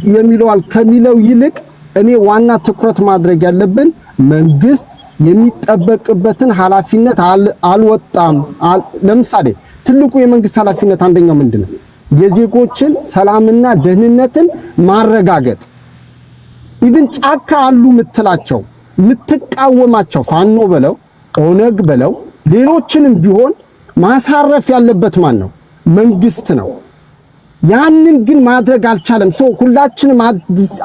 የሚለዋል ከሚለው ይልቅ እኔ ዋና ትኩረት ማድረግ ያለብን መንግስት የሚጠበቅበትን ኃላፊነት አልወጣም። ለምሳሌ ትልቁ የመንግስት ኃላፊነት አንደኛው ምንድነው? የዜጎችን ሰላምና ደህንነትን ማረጋገጥ። ኢቭን ጫካ አሉ ምትላቸው ምትቃወማቸው ፋኖ በለው ኦነግ በለው ሌሎችንም ቢሆን ማሳረፍ ያለበት ማን ነው? መንግስት ነው። ያንን ግን ማድረግ አልቻለም። ሁላችንም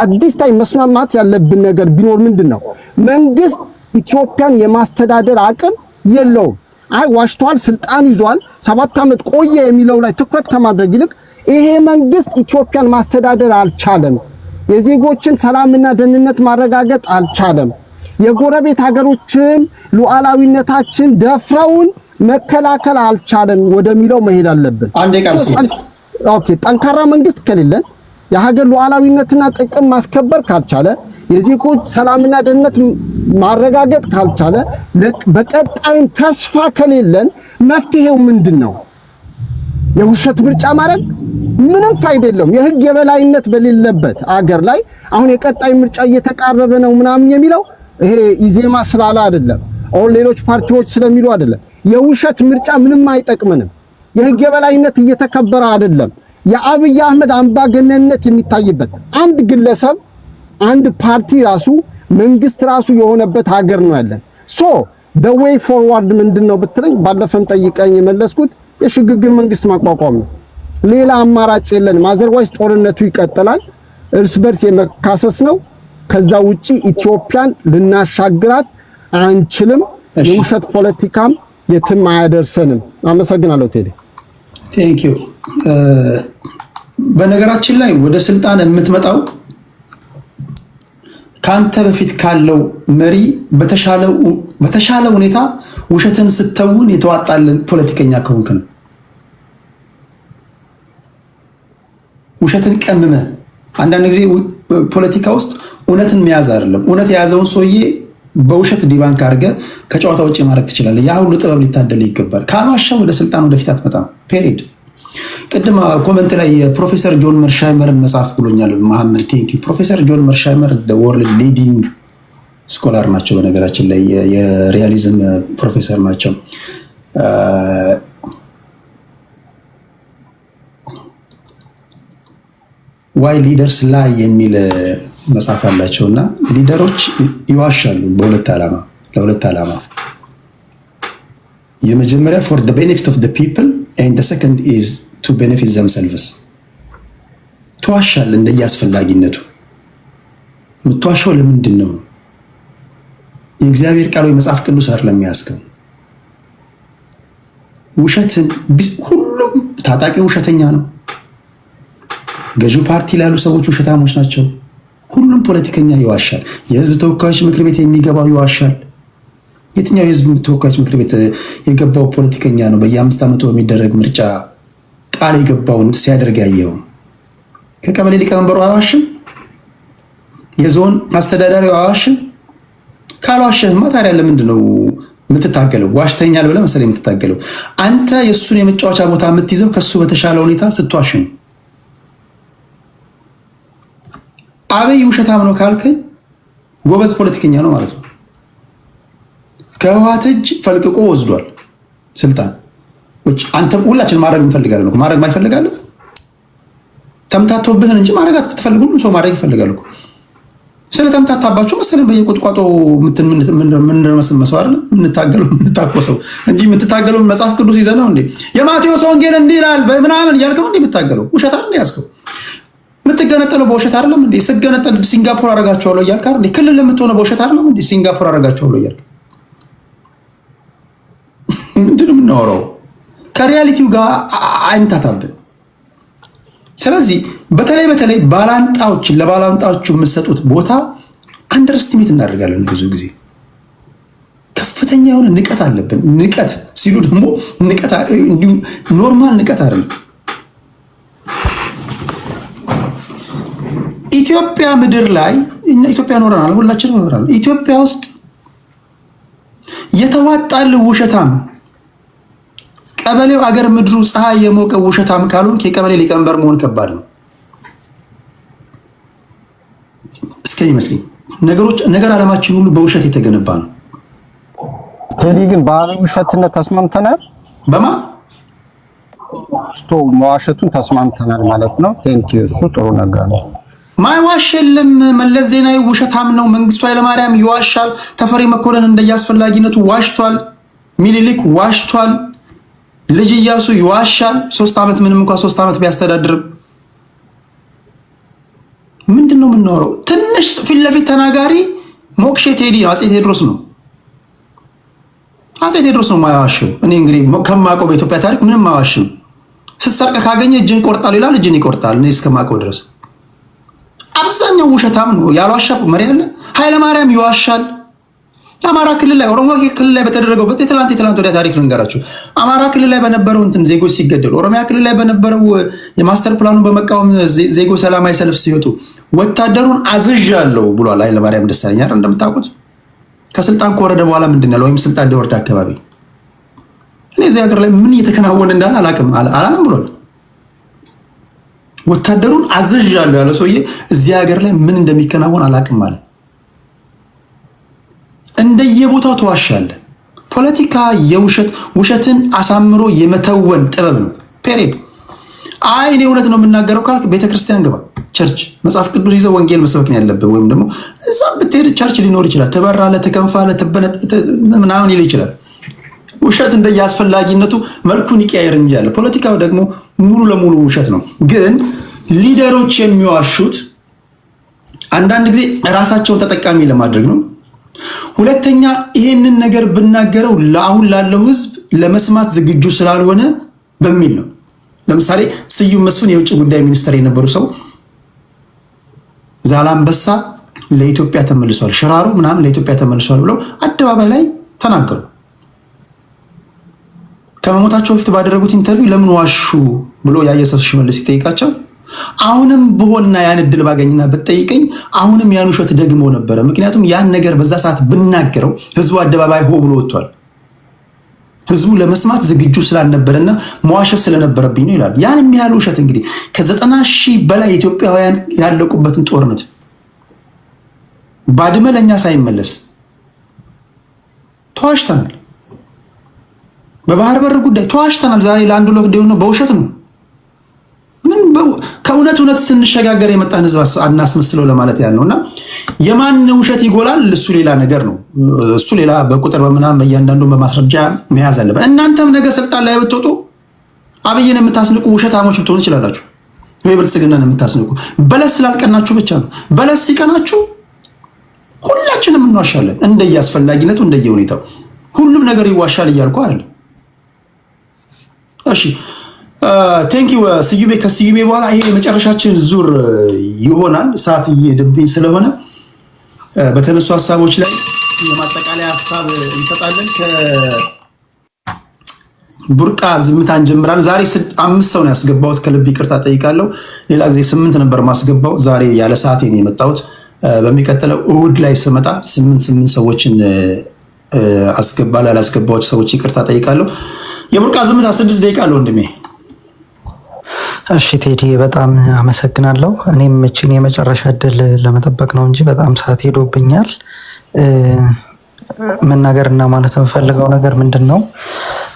አዲስ ታይም መስማማት ያለብን ነገር ቢኖር ምንድነው? መንግስት ኢትዮጵያን የማስተዳደር አቅም የለውም። አይ ዋሽቷል፣ ስልጣን ይዟል፣ 7 ዓመት ቆየ የሚለው ላይ ትኩረት ከማድረግ ይልቅ ይሄ መንግስት ኢትዮጵያን ማስተዳደር አልቻለም። የዜጎችን ሰላምና ደህንነት ማረጋገጥ አልቻለም። የጎረቤት ሀገሮችን ሉዓላዊነታችን ደፍረውን መከላከል አልቻለም ወደሚለው መሄድ አለብን። ኦኬ፣ ጠንካራ መንግስት ከሌለን የሀገር ሉዓላዊነትና ጥቅም ማስከበር ካልቻለ የዜጎች ሰላምና ደህንነት ማረጋገጥ ካልቻለ በቀጣይም ተስፋ ከሌለን መፍትሄው ምንድነው? የውሸት ምርጫ ማድረግ ምንም ፋይዳ የለውም። የህግ የበላይነት በሌለበት አገር ላይ አሁን የቀጣይ ምርጫ እየተቃረበ ነው ምናምን የሚለው ይሄ ኢዜማ ስላለ አይደለም፣ አሁን ሌሎች ፓርቲዎች ስለሚሉ አይደለም። የውሸት ምርጫ ምንም አይጠቅምንም። የህግ የበላይነት እየተከበረ አይደለም። የአብይ አህመድ አምባገነንነት የሚታይበት አንድ ግለሰብ አንድ ፓርቲ ራሱ መንግስት ራሱ የሆነበት ሀገር ነው ያለን። the way forward ምንድነው ብትለኝ ባለፈም ጠይቀኝ የመለስኩት የሽግግር መንግስት ማቋቋም ነው። ሌላ አማራጭ የለንም። አዘርዋይስ ጦርነቱ ይቀጥላል፣ እርስ በርስ የመካሰስ ነው። ከዛ ውጪ ኢትዮጵያን ልናሻግራት አንችልም። የውሸት ፖለቲካም የትም አያደርሰንም። አመሰግናለሁ ቴዲ። ቴንክ ዩ። በነገራችን ላይ ወደ ስልጣን የምትመጣው ካንተ በፊት ካለው መሪ በተሻለ ሁኔታ ውሸትን ስተውን የተዋጣልን ፖለቲከኛ ከሆንክ ነው። ውሸትን ቀምመ አንዳንድ ጊዜ ፖለቲካ ውስጥ እውነትን መያዝ አይደለም፣ እውነት የያዘውን ሰውዬ በውሸት ዲባንክ አድርገ ከጨዋታ ውጭ ማድረግ ትችላለህ። ያ ሁሉ ጥበብ ሊታደል ይገባል። ካልዋሻ ወደ ስልጣን ወደፊት አትመጣም። ፔሪድ። ቅድም ኮመንት ላይ የፕሮፌሰር ጆን መርሻይመርን መጽሐፍ ብሎኛል መሐመድ። ቴንክ ዩ። ፕሮፌሰር ጆን መርሻይመር ወርልድ ሊዲንግ ስኮላር ናቸው። በነገራችን ላይ የሪያሊዝም ፕሮፌሰር ናቸው። ዋይ ሊደርስ ላይ የሚል መጽሐፍ አላቸው እና ሊደሮች ይዋሻሉ ለሁለት ዓላማ። የመጀመሪያ for the benefit of the people and the second is to benefit themselves። ትዋሻለህ እንደየአስፈላጊነቱ። የምትዋሻው ለምንድን ነው? የእግዚአብሔር ቃል ወይ መጽሐፍ ቅዱስ አይደለም የሚያስከው። ውሸትን ሁሉም ታጣቂ ውሸተኛ ነው። ገዢው ፓርቲ ላሉ ሰዎች ውሸታሞች ናቸው። ሁሉም ፖለቲከኛ ይዋሻል። የህዝብ ተወካዮች ምክር ቤት የሚገባው ይዋሻል። የትኛው የህዝብ ተወካዮች ምክር ቤት የገባው ፖለቲከኛ ነው በየ5 ዓመቱ በሚደረግ ምርጫ ቃል የገባውን ሲያደርግ ያየው? ከቀበሌ ሊቀመንበሩ አዋሽም፣ የዞን አስተዳዳሪው አዋሽም። ካልዋሸህማ ታዲያ ለምንድን ነው የምትታገለው? ዋሽተኛል ብለህ መሰለኝ የምትታገለው። አንተ የእሱን የመጫወቻ ቦታ የምትይዘው ከሱ በተሻለ ሁኔታ ስትዋሽ ነው። አብይ ውሸታም ነው ካልከኝ ጎበዝ ፖለቲከኛ ነው ማለት ነው። ከህወሓት እጅ ፈልቅቆ ወስዷል ስልጣን። አንተም ሁላችን ማድረግ እንፈልጋለን እኮ። ማድረግ ማይፈልጋለን ተምታቶብህን እንጂ ማድረግ አትፈልጉ። ሁሉም ሰው ማድረግ ይፈልጋል እኮ። ስለተምታታባችሁ መሰለኝ በየቁጥቋጦ ምንድነው መስዋዕ አይደል የምንታገለው የምንታቆሰው እንጂ የምትታገለው መጽሐፍ ቅዱስ ይዘህ ነው እንዴ? የማቴዎስ ወንጌል እንዲህ ይላል ምናምን እያልከው እንዴ የምትታገለው? ውሸት አይደል ያዝከው? የምትገነጠለው በውሸት አይደለም እንዴ? ስገነጠል ሲንጋፖር አረጋቸዋለሁ እያልክ አይደል? ክልል የምትሆነው በውሸት አይደለም እንዴ? ሲንጋፖር አረጋቸዋለሁ እያልክ ምንድን ነው የምናወራው? ከሪያሊቲው ጋር አይምታታብን። ስለዚህ በተለይ ባላንጣዎችን ለባላንጣዎቹ የምትሰጡት ቦታ አንደርስቲሜት እናደርጋለን። ብዙ ጊዜ ከፍተኛ የሆነ ንቀት አለብን። ንቀት ሲሉ ደግሞ ንቀት ኖርማል ንቀት አይደለም። ኢትዮጵያ ምድር ላይ ኢትዮጵያ ኖረናል፣ ሁላችንም ኖረናል። ኢትዮጵያ ውስጥ የተዋጣል ውሸታም ቀበሌው አገር ምድሩ ፀሐይ የሞቀ ውሸታም ካልሆንክ የቀበሌ ሊቀመንበር መሆን ከባድ ነው። እስከሚመስለኝ ነገር ዓለማችን ሁሉ በውሸት የተገነባ ነው። ቴዲ ግን ባህላዊ ውሸትነት ተስማምተናል። በማ መዋሸቱን ተስማምተናል ማለት ነው። ቴንኪዩ እሱ ጥሩ ነገር ነው። ማይዋሽ የለም። መለስ ዜናዊ ውሸታም ነው። መንግስቱ ኃይለማርያም ይዋሻል። ተፈሪ መኮንን እንደያስፈላጊነቱ ዋሽቷል። ሚኒሊክ ዋሽቷል። ልጅ ኢያሱ ይዋሻል። 3 ዓመት ምንም እንኳን 3 ዓመት ቢያስተዳድርም ምንድነው የምናወራው? ትንሽ ፊት ለፊት ተናጋሪ ሞክሼ ቴዲ ነው። አፄ ቴዎድሮስ ነው። አፄ ቴዎድሮስ ነው ማያዋሽው። እኔ እንግዲህ ከማውቀው በኢትዮጵያ ታሪክ ምንም ማዋሽም። ስትሰርቅ ካገኘ እጅን ቆርጣል ይላል፣ እጅን ይቆርጣል። እኔ እስከማውቀው ድረስ አብዛኛው ውሸታም ነው። ያልዋሻ መሪ አለ? ኃይለማርያም ይዋሻል። አማራ ክልል ላይ ኦሮሞ ክልል ላይ በተደረገው የትላንት ወዲያ ታሪክ ልንገራችሁ። አማራ ክልል ላይ በነበረው እንትን ዜጎች ሲገደሉ፣ ኦሮሚያ ክልል ላይ በነበረው የማስተር ፕላኑን በመቃወም ዜጎች ሰላማዊ ሰልፍ ሲወጡ ወታደሩን አዝዣለሁ ብሏል ኃይለማርያም ደሳለኝ አይደል? እንደምታውቁት ከስልጣን ከወረደ በኋላ ምንድን ያለው ወይም ስልጣን ሊወርድ አካባቢ እኔ እዚህ ሀገር ላይ ምን እየተከናወነ እንዳለ አላለም ብሏል። ወታደሩን አዝዣለሁ ያለው ሰውዬ እዚህ ሀገር ላይ ምን እንደሚከናወን አላቅም ማለት እንደየቦታው ተዋሻለ። ፖለቲካ ውሸትን አሳምሮ የመተወን ጥበብ ነው። ፔሬድ አይ እኔ እውነት ነው የምናገረው ካልክ ቤተክርስቲያን ግባ፣ ቸርች መጽሐፍ ቅዱስ ይዘው ወንጌል መስበክ ነው ያለብህ። ወይም ደግሞ እዛም ብትሄድ ቸርች ሊኖር ይችላል። ትበራለህ፣ ትከንፋለህ፣ ምናምን ይል ይችላል። ውሸት እንደየአስፈላጊነቱ መልኩን ይቀያየር እንጂ ያለ ፖለቲካው ደግሞ ሙሉ ለሙሉ ውሸት ነው። ግን ሊደሮች የሚዋሹት አንዳንድ ጊዜ ራሳቸውን ተጠቃሚ ለማድረግ ነው። ሁለተኛ ይሄንን ነገር ብናገረው ለአሁን ላለው ህዝብ ለመስማት ዝግጁ ስላልሆነ በሚል ነው። ለምሳሌ ስዩም መስፍን የውጭ ጉዳይ ሚኒስትር የነበሩ ሰው ዛላምበሳ ለኢትዮጵያ ተመልሷል፣ ሽራሮ ምናምን ለኢትዮጵያ ተመልሷል ብለው አደባባይ ላይ ተናገሩ። ከመሞታቸው በፊት ባደረጉት ኢንተርቪው ለምን ዋሹ ብሎ ያየሰው ሽመልስ ሲጠይቃቸው አሁንም ብሆንና ያን እድል ባገኝና ብትጠይቀኝ አሁንም ያን ውሸት ደግሞ ነበረ። ምክንያቱም ያን ነገር በዛ ሰዓት ብናገረው ህዝቡ አደባባይ ሆ ብሎ ወጥቷል። ህዝቡ ለመስማት ዝግጁ ስላልነበረና መዋሸት ስለነበረብኝ ነው ይላል። ያን የሚያህል ውሸት እንግዲህ ከ90,000 በላይ ኢትዮጵያውያን ያለቁበትን ጦርነት ባድመ ለኛ ሳይመለስ ተዋሽተናል። በባህር በር ጉዳይ ተዋሽተናል። ዛሬ ለአንድ ሎክዳውን ነው በውሸት ነው። ምን ከእውነት ስንሸጋገር የመጣን ህዝብ አናስመስለው ለማለት ያልነውና የማን ውሸት ይጎላል እሱ ሌላ ነገር ነው። እሱ ሌላ በቁጥር በምናምን በእያንዳንዱ በማስረጃ መያዝ አለበት። እናንተም ነገ ስልጣን ላይ ብትወጡ አብይን የምታስንቁ ውሸታሞች ብትሆኑ ይችላላችሁ፣ ወይ ብልጽግናን የምታስንቁ በለስ ስላልቀናችሁ ብቻ ነው። በለስ ሲቀናችሁ ሁላችንም እንዋሻለን፣ እንደየአስፈላጊነቱ እንደየሁኔታው። ሁሉም ነገር ይዋሻል እያልኩ አይደለም። እሺ ቴንኪው ስዩሜ። ከስዩሜ በኋላ ይሄ የመጨረሻችን ዙር ይሆናል። ሰዓት እየሄድብኝ ስለሆነ በተነሱ ሀሳቦች ላይ የማጠቃለያ ሀሳብ እንሰጣለን። ከቡርቃ ዝምታ እንጀምራለን። ዛሬ 5 ሰው ነው ያስገባሁት፣ ከልብ ይቅርታ ጠይቃለሁ። ሌላ ጊዜ 8 ነበር ማስገባው፣ ዛሬ ያለ ሰዓቴ ነው የመጣሁት። በሚቀጥለው እሁድ ላይ ስመጣ 8 ሰዎችን አስገባለሁ። ያላስገባዎች ሰዎች ይቅርታ ጠይቃለሁ። የቡርቃ ዝምታ 6 ደቂቃ አለ ወንድሜ። እሺ ቴዲ በጣም አመሰግናለሁ። እኔም እችን የመጨረሻ እድል ለመጠበቅ ነው እንጂ በጣም ሰዓት ሄዶብኛል። መናገርና ማለት የምፈልገው ነገር ምንድን ነው፣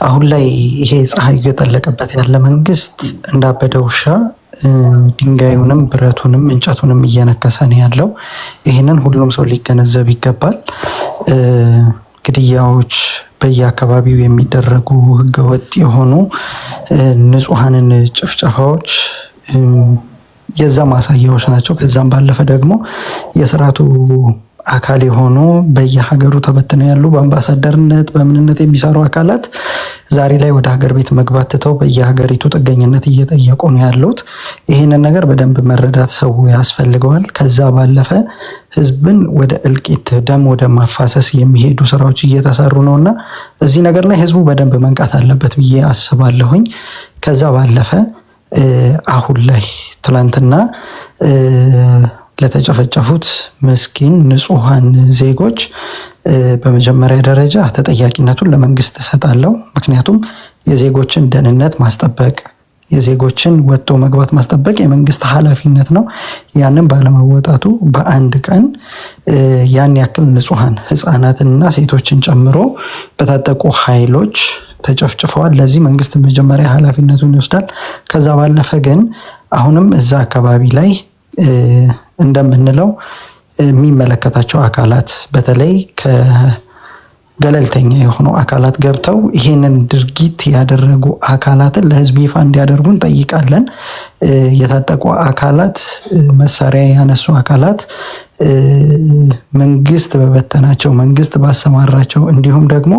አሁን ላይ ይሄ ፀሐይ እየጠለቀበት ያለ መንግስት እንዳበደ ውሻ ድንጋዩንም ብረቱንም እንጨቱንም እየነከሰ ነው ያለው። ይህንን ሁሉም ሰው ሊገነዘብ ይገባል። ግድያዎች፣ በየአካባቢው የሚደረጉ ህገወጥ የሆኑ ንጹሐንን ጭፍጨፋዎች የዛ ማሳያዎች ናቸው። ከዛም ባለፈ ደግሞ የስርዓቱ አካል የሆኑ በየሀገሩ ተበትነው ያሉ በአምባሳደርነት በምንነት የሚሰሩ አካላት ዛሬ ላይ ወደ ሀገር ቤት መግባት ትተው በየሀገሪቱ ጥገኝነት እየጠየቁ ነው ያሉት። ይህንን ነገር በደንብ መረዳት ሰው ያስፈልገዋል። ከዛ ባለፈ ህዝብን ወደ እልቂት፣ ደም ወደ ማፋሰስ የሚሄዱ ስራዎች እየተሰሩ ነውና እዚህ ነገር ላይ ህዝቡ በደንብ መንቃት አለበት ብዬ አስባለሁኝ። ከዛ ባለፈ አሁን ላይ ትላንትና ለተጨፈጨፉት ምስኪን ንጹሐን ዜጎች በመጀመሪያ ደረጃ ተጠያቂነቱን ለመንግስት እሰጣለሁ። ምክንያቱም የዜጎችን ደህንነት ማስጠበቅ የዜጎችን ወጥቶ መግባት ማስጠበቅ የመንግስት ኃላፊነት ነው። ያንን ባለመወጣቱ በአንድ ቀን ያን ያክል ንጹሃን ህፃናትንና ሴቶችን ጨምሮ በታጠቁ ኃይሎች ተጨፍጭፈዋል። ለዚህ መንግስት መጀመሪያ ኃላፊነቱን ይወስዳል። ከዛ ባለፈ ግን አሁንም እዛ አካባቢ ላይ እንደምንለው የሚመለከታቸው አካላት በተለይ ገለልተኛ የሆኑ አካላት ገብተው ይሄንን ድርጊት ያደረጉ አካላትን ለህዝብ ይፋ እንዲያደርጉ እንጠይቃለን። የታጠቁ አካላት፣ መሳሪያ ያነሱ አካላት መንግስት በበተናቸው መንግስት ባሰማራቸው እንዲሁም ደግሞ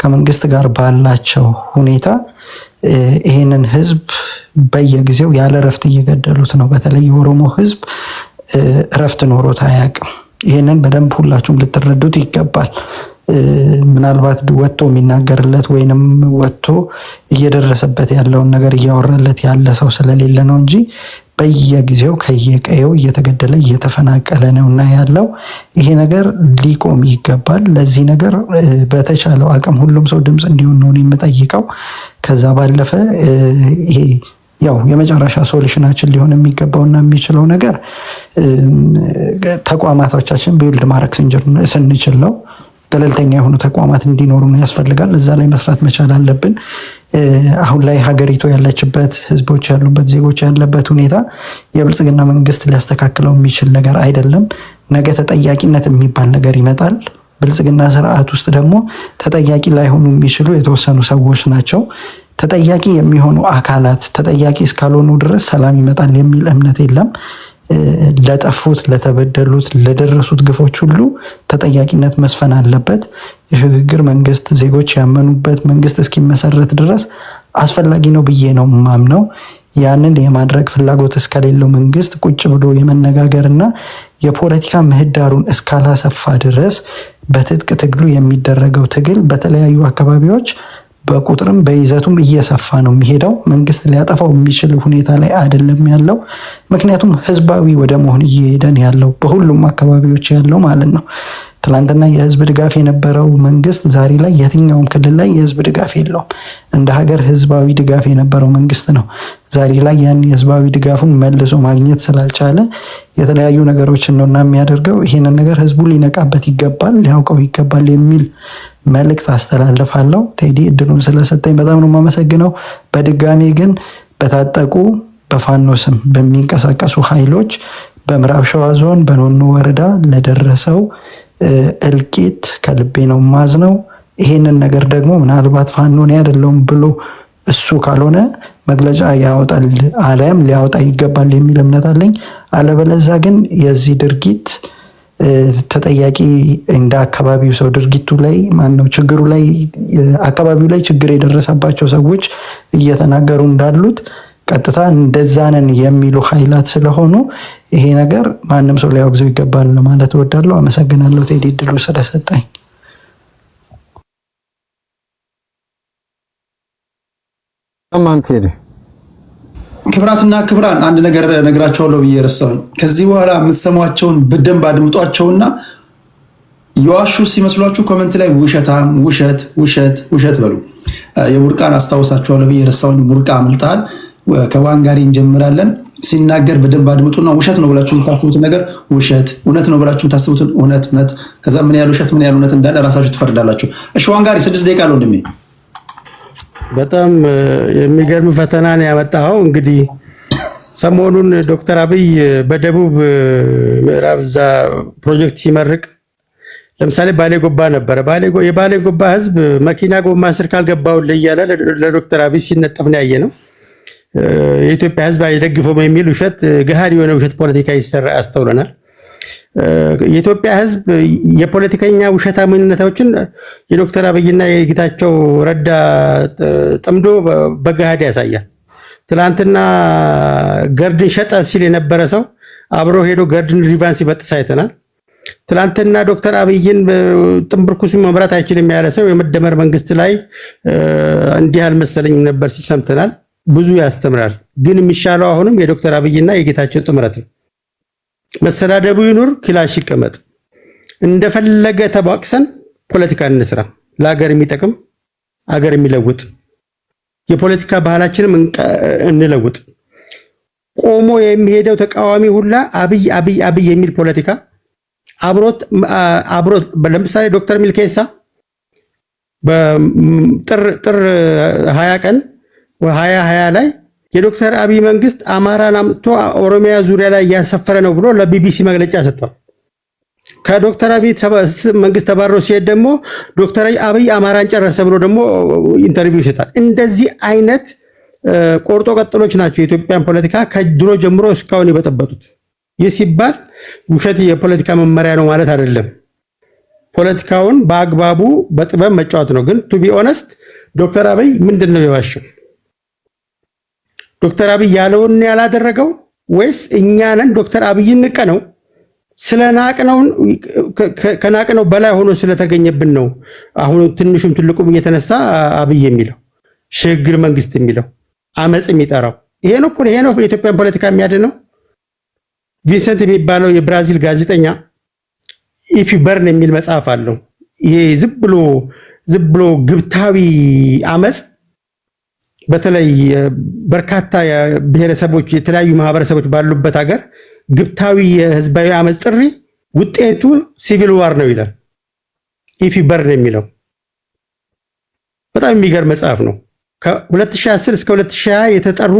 ከመንግስት ጋር ባላቸው ሁኔታ ይሄንን ህዝብ በየጊዜው ያለ እረፍት እየገደሉት ነው። በተለይ የኦሮሞ ህዝብ እረፍት ኖሮት አያውቅም። ይሄንን በደንብ ሁላችሁም ልትረዱት ይገባል። ምናልባት ወጥቶ የሚናገርለት ወይንም ወጥቶ እየደረሰበት ያለውን ነገር እያወራለት ያለ ሰው ስለሌለ ነው እንጂ በየጊዜው ከየቀየው እየተገደለ እየተፈናቀለ ነውና ያለው ይሄ ነገር ሊቆም ይገባል። ለዚህ ነገር በተቻለው አቅም ሁሉም ሰው ድምፅ እንዲሆን ነው የምጠይቀው። ከዛ ባለፈ ይሄ ያው የመጨረሻ ሶሉሽናችን ሊሆን የሚገባውና የሚችለው ነገር ተቋማቶቻችን ቢውልድ ማድረግ ስንችል ነው። ገለልተኛ የሆኑ ተቋማት እንዲኖሩ ያስፈልጋል። እዛ ላይ መስራት መቻል አለብን። አሁን ላይ ሀገሪቱ ያለችበት ህዝቦች ያሉበት ዜጎች ያለበት ሁኔታ የብልጽግና መንግስት ሊያስተካክለው የሚችል ነገር አይደለም። ነገ ተጠያቂነት የሚባል ነገር ይመጣል። ብልጽግና ስርዓት ውስጥ ደግሞ ተጠያቂ ላይሆኑ የሚችሉ የተወሰኑ ሰዎች ናቸው። ተጠያቂ የሚሆኑ አካላት ተጠያቂ እስካልሆኑ ድረስ ሰላም ይመጣል የሚል እምነት የለም። ለጠፉት፣ ለተበደሉት፣ ለደረሱት ግፎች ሁሉ ተጠያቂነት መስፈን አለበት። የሽግግር መንግስት ዜጎች ያመኑበት መንግስት እስኪመሰረት ድረስ አስፈላጊ ነው ብዬ ነው ማምነው። ያንን የማድረግ ፍላጎት እስከሌለው መንግስት ቁጭ ብሎ የመነጋገርና የፖለቲካ ምህዳሩን እስካላሰፋ ድረስ በትጥቅ ትግሉ የሚደረገው ትግል በተለያዩ አካባቢዎች በቁጥርም በይዘቱም እየሰፋ ነው የሚሄደው። መንግስት ሊያጠፋው የሚችል ሁኔታ ላይ አይደለም ያለው። ምክንያቱም ህዝባዊ ወደ መሆን እየሄደን ያለው በሁሉም አካባቢዎች ያለው ማለት ነው። ትላንትና የህዝብ ድጋፍ የነበረው መንግስት ዛሬ ላይ የትኛውም ክልል ላይ የህዝብ ድጋፍ የለውም። እንደ ሀገር ህዝባዊ ድጋፍ የነበረው መንግስት ነው ዛሬ ላይ ያን የህዝባዊ ድጋፉን መልሶ ማግኘት ስላልቻለ የተለያዩ ነገሮችን ነውና የሚያደርገው። ይሄንን ነገር ህዝቡ ሊነቃበት ይገባል፣ ሊያውቀው ይገባል የሚል መልእክት አስተላልፋለሁ። ቴዲ እድሉን ስለሰጠኝ በጣም ነው የማመሰግነው። በድጋሚ ግን በታጠቁ በፋኖ ስም በሚንቀሳቀሱ ኃይሎች በምዕራብ ሸዋ ዞን በኖኖ ወረዳ ለደረሰው እልቂት ከልቤ ነው ማዝነው። ይሄንን ነገር ደግሞ ምናልባት ፋኖን አይደለም ብሎ እሱ ካልሆነ መግለጫ ያወጣል አለም ሊያወጣ ይገባል የሚል እምነት አለኝ። አለበለዛ ግን የዚህ ድርጊት ተጠያቂ እንደ አካባቢው ሰው ድርጊቱ ላይ ማነው ችግሩ ላይ አካባቢው ላይ ችግር የደረሰባቸው ሰዎች እየተናገሩ እንዳሉት ቀጥታ እንደዛነን የሚሉ ኃይላት ስለሆኑ ይሄ ነገር ማንም ሰው ሊያወግዘው ይገባል ማለት እወዳለሁ። አመሰግናለሁ ቴዲ እድሉ ስለሰጠኝ። ክብራትና ክብራን አንድ ነገር ነግራቸዋለሁ ብዬ ረሳሁኝ። ከዚህ በኋላ የምትሰሟቸውን በደንብ አድምጧቸውና የዋሹ ሲመስሏችሁ ኮመንት ላይ ውሸታም፣ ውሸት ውሸት ውሸት በሉ። የቡርቃን አስታውሳችኋለሁ ብዬ ረሳሁኝ። ቡርቃ አምልጠሃል። ከዋን ጋር እንጀምራለን። ሲናገር በደንብ አድምጡና ውሸት ነው ብላችሁ የምታስቡትን ነገር ውሸት፣ እውነት ነው ብላችሁ የምታስቡትን እውነት እውነት፣ ከዛ ምን ያህል ውሸት ምን ያህል እውነት እንዳለ ራሳችሁ ትፈርዳላችሁ። እሺ ዋን ጋር 6 ደቂቃ አለው ወንድሜ። በጣም የሚገርም ፈተና ነው ያመጣው። እንግዲህ ሰሞኑን ዶክተር አብይ በደቡብ ምዕራብ እዛ ፕሮጀክት ሲመርቅ ለምሳሌ ባሌ ጎባ ነበረ። የባሌ ጎባ ህዝብ መኪና ጎማ ስር ካልገባው እያለ ለዶክተር አብይ ሲነጠፍ ነው ያየ ነው። የኢትዮጵያ ህዝብ አይደግፈውም የሚል ውሸት፣ ገሃድ የሆነ ውሸት ፖለቲካ ይሰራ አስተውለናል። የኢትዮጵያ ህዝብ የፖለቲከኛ ውሸታምነቶችን የዶክተር አብይና የጌታቸው ረዳ ጥምዶ በገሃድ ያሳያል። ትላንትና ገርድን ሸጠ ሲል የነበረ ሰው አብሮ ሄዶ ገርድን ሪቫንስ ይበጥስ አይተናል። ትላንትና ዶክተር አብይን ጥንብርኩሱ መምራት አይችልም ያለ ሰው የመደመር መንግስት ላይ እንዲህ አልመሰለኝም ነበር ሲል ሰምተናል። ብዙ ያስተምራል። ግን የሚሻለው አሁንም የዶክተር አብይና የጌታቸው ጥምረት ነው። መሰዳደቡ ይኑር፣ ክላሽ ይቀመጥ፣ እንደፈለገ ተባቅሰን ፖለቲካ እንስራ። ለሀገር የሚጠቅም ሀገር የሚለውጥ የፖለቲካ ባህላችንም እንለውጥ። ቆሞ የሚሄደው ተቃዋሚ ሁላ አብይ የሚል ፖለቲካ አብሮት ለምሳሌ ዶክተር ሚልኬሳ በጥር 20 ቀን 2020 ላይ የዶክተር አብይ መንግስት አማራን አምጥቶ ኦሮሚያ ዙሪያ ላይ እያሰፈረ ነው ብሎ ለቢቢሲ መግለጫ ሰጥቷል። ከዶክተር አብይ መንግስት ተባሮ ሲሄድ ደግሞ ዶክተር አብይ አማራን ጨረሰ ብሎ ደግሞ ኢንተርቪው ይሰጣል። እንደዚህ አይነት ቆርጦ ቀጥሎች ናቸው የኢትዮጵያን ፖለቲካ ከድሮ ጀምሮ እስካሁን የበጠበጡት። ይህ ሲባል ውሸት የፖለቲካ መመሪያ ነው ማለት አይደለም። ፖለቲካውን በአግባቡ በጥበብ መጫወት ነው። ግን ቱ ቢ ኦነስት ዶክተር አብይ ምንድነው የዋሸው? ዶክተር አብይ ያለውን ያላደረገው ወይስ እኛ ነን ዶክተር አብይን ንቀነው ስለናቅነው ከናቅነው በላይ ሆኖ ስለተገኘብን ነው አሁን ትንሹም ትልቁም እየተነሳ አብይ የሚለው ሽግግር መንግስት የሚለው አመጽ የሚጠራው? ይሄ ነው የኢትዮጵያን ፖለቲካ የሚያድነው። ቪንሰንት የሚባለው የብራዚል ጋዜጠኛ ኢፍ ዩ በርን የሚል መጽሐፍ አለው። ይሄ ዝም ብሎ ግብታዊ አመጽ በተለይ በርካታ ብሔረሰቦች የተለያዩ ማህበረሰቦች ባሉበት ሀገር ግብታዊ የህዝባዊ አመጽ ጥሪ ውጤቱ ሲቪል ዋር ነው ይላል። ኢፍ ዩ በርን የሚለው በጣም የሚገርም መጽሐፍ ነው። ከ2010 እስከ 2020 የተጠሩ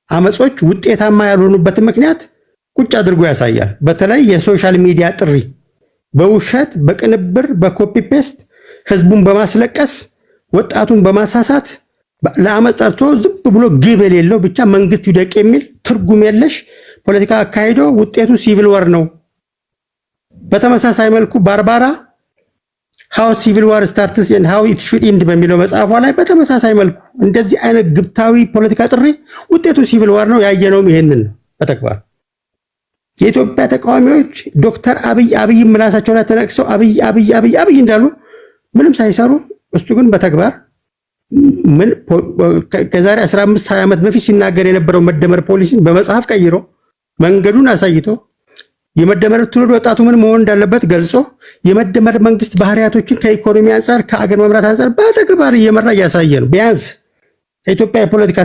አመጾች ውጤታማ ያልሆኑበትን ምክንያት ቁጭ አድርጎ ያሳያል። በተለይ የሶሻል ሚዲያ ጥሪ በውሸት በቅንብር በኮፒ ፔስት ህዝቡን በማስለቀስ ወጣቱን በማሳሳት ለአመጽ ጠርቶ ዝም ብሎ ግብ የሌለው ብቻ መንግስት ይደቅ የሚል ትርጉም የለሽ ፖለቲካ አካሂዶ ውጤቱ ሲቪል ዋር ነው። በተመሳሳይ መልኩ ባርባራ how civil war starts and how it should end በሚለው መጽሐፏ ላይ በተመሳሳይ መልኩ እንደዚህ አይነት ግብታዊ ፖለቲካ ጥሪ ውጤቱ ሲቪል ዋር ነው። ያየነውም ይሄንን ነው በተግባር። የኢትዮጵያ ተቃዋሚዎች ዶክተር አብይ ምላሳቸው ላይ ተነቅሰው አብይ እንዳሉ ምንም ሳይሰሩ እሱ ግን በተግባር ምን ከዛሬ 15-20 ዓመት በፊት ሲናገር የነበረው መደመር ፖሊሲን በመጽሐፍ ቀይሮ መንገዱን አሳይቶ የመደመር ትውልድ ወጣቱ ምን መሆን እንዳለበት ገልጾ የመደመር መንግስት ባህሪያቶችን ከኢኮኖሚ አንፃር ከአገር መምራት አንፃር በተግባር እየመራ እያሳየ ነው። ቢያንስ ከኢትዮጵያ የፖለቲካ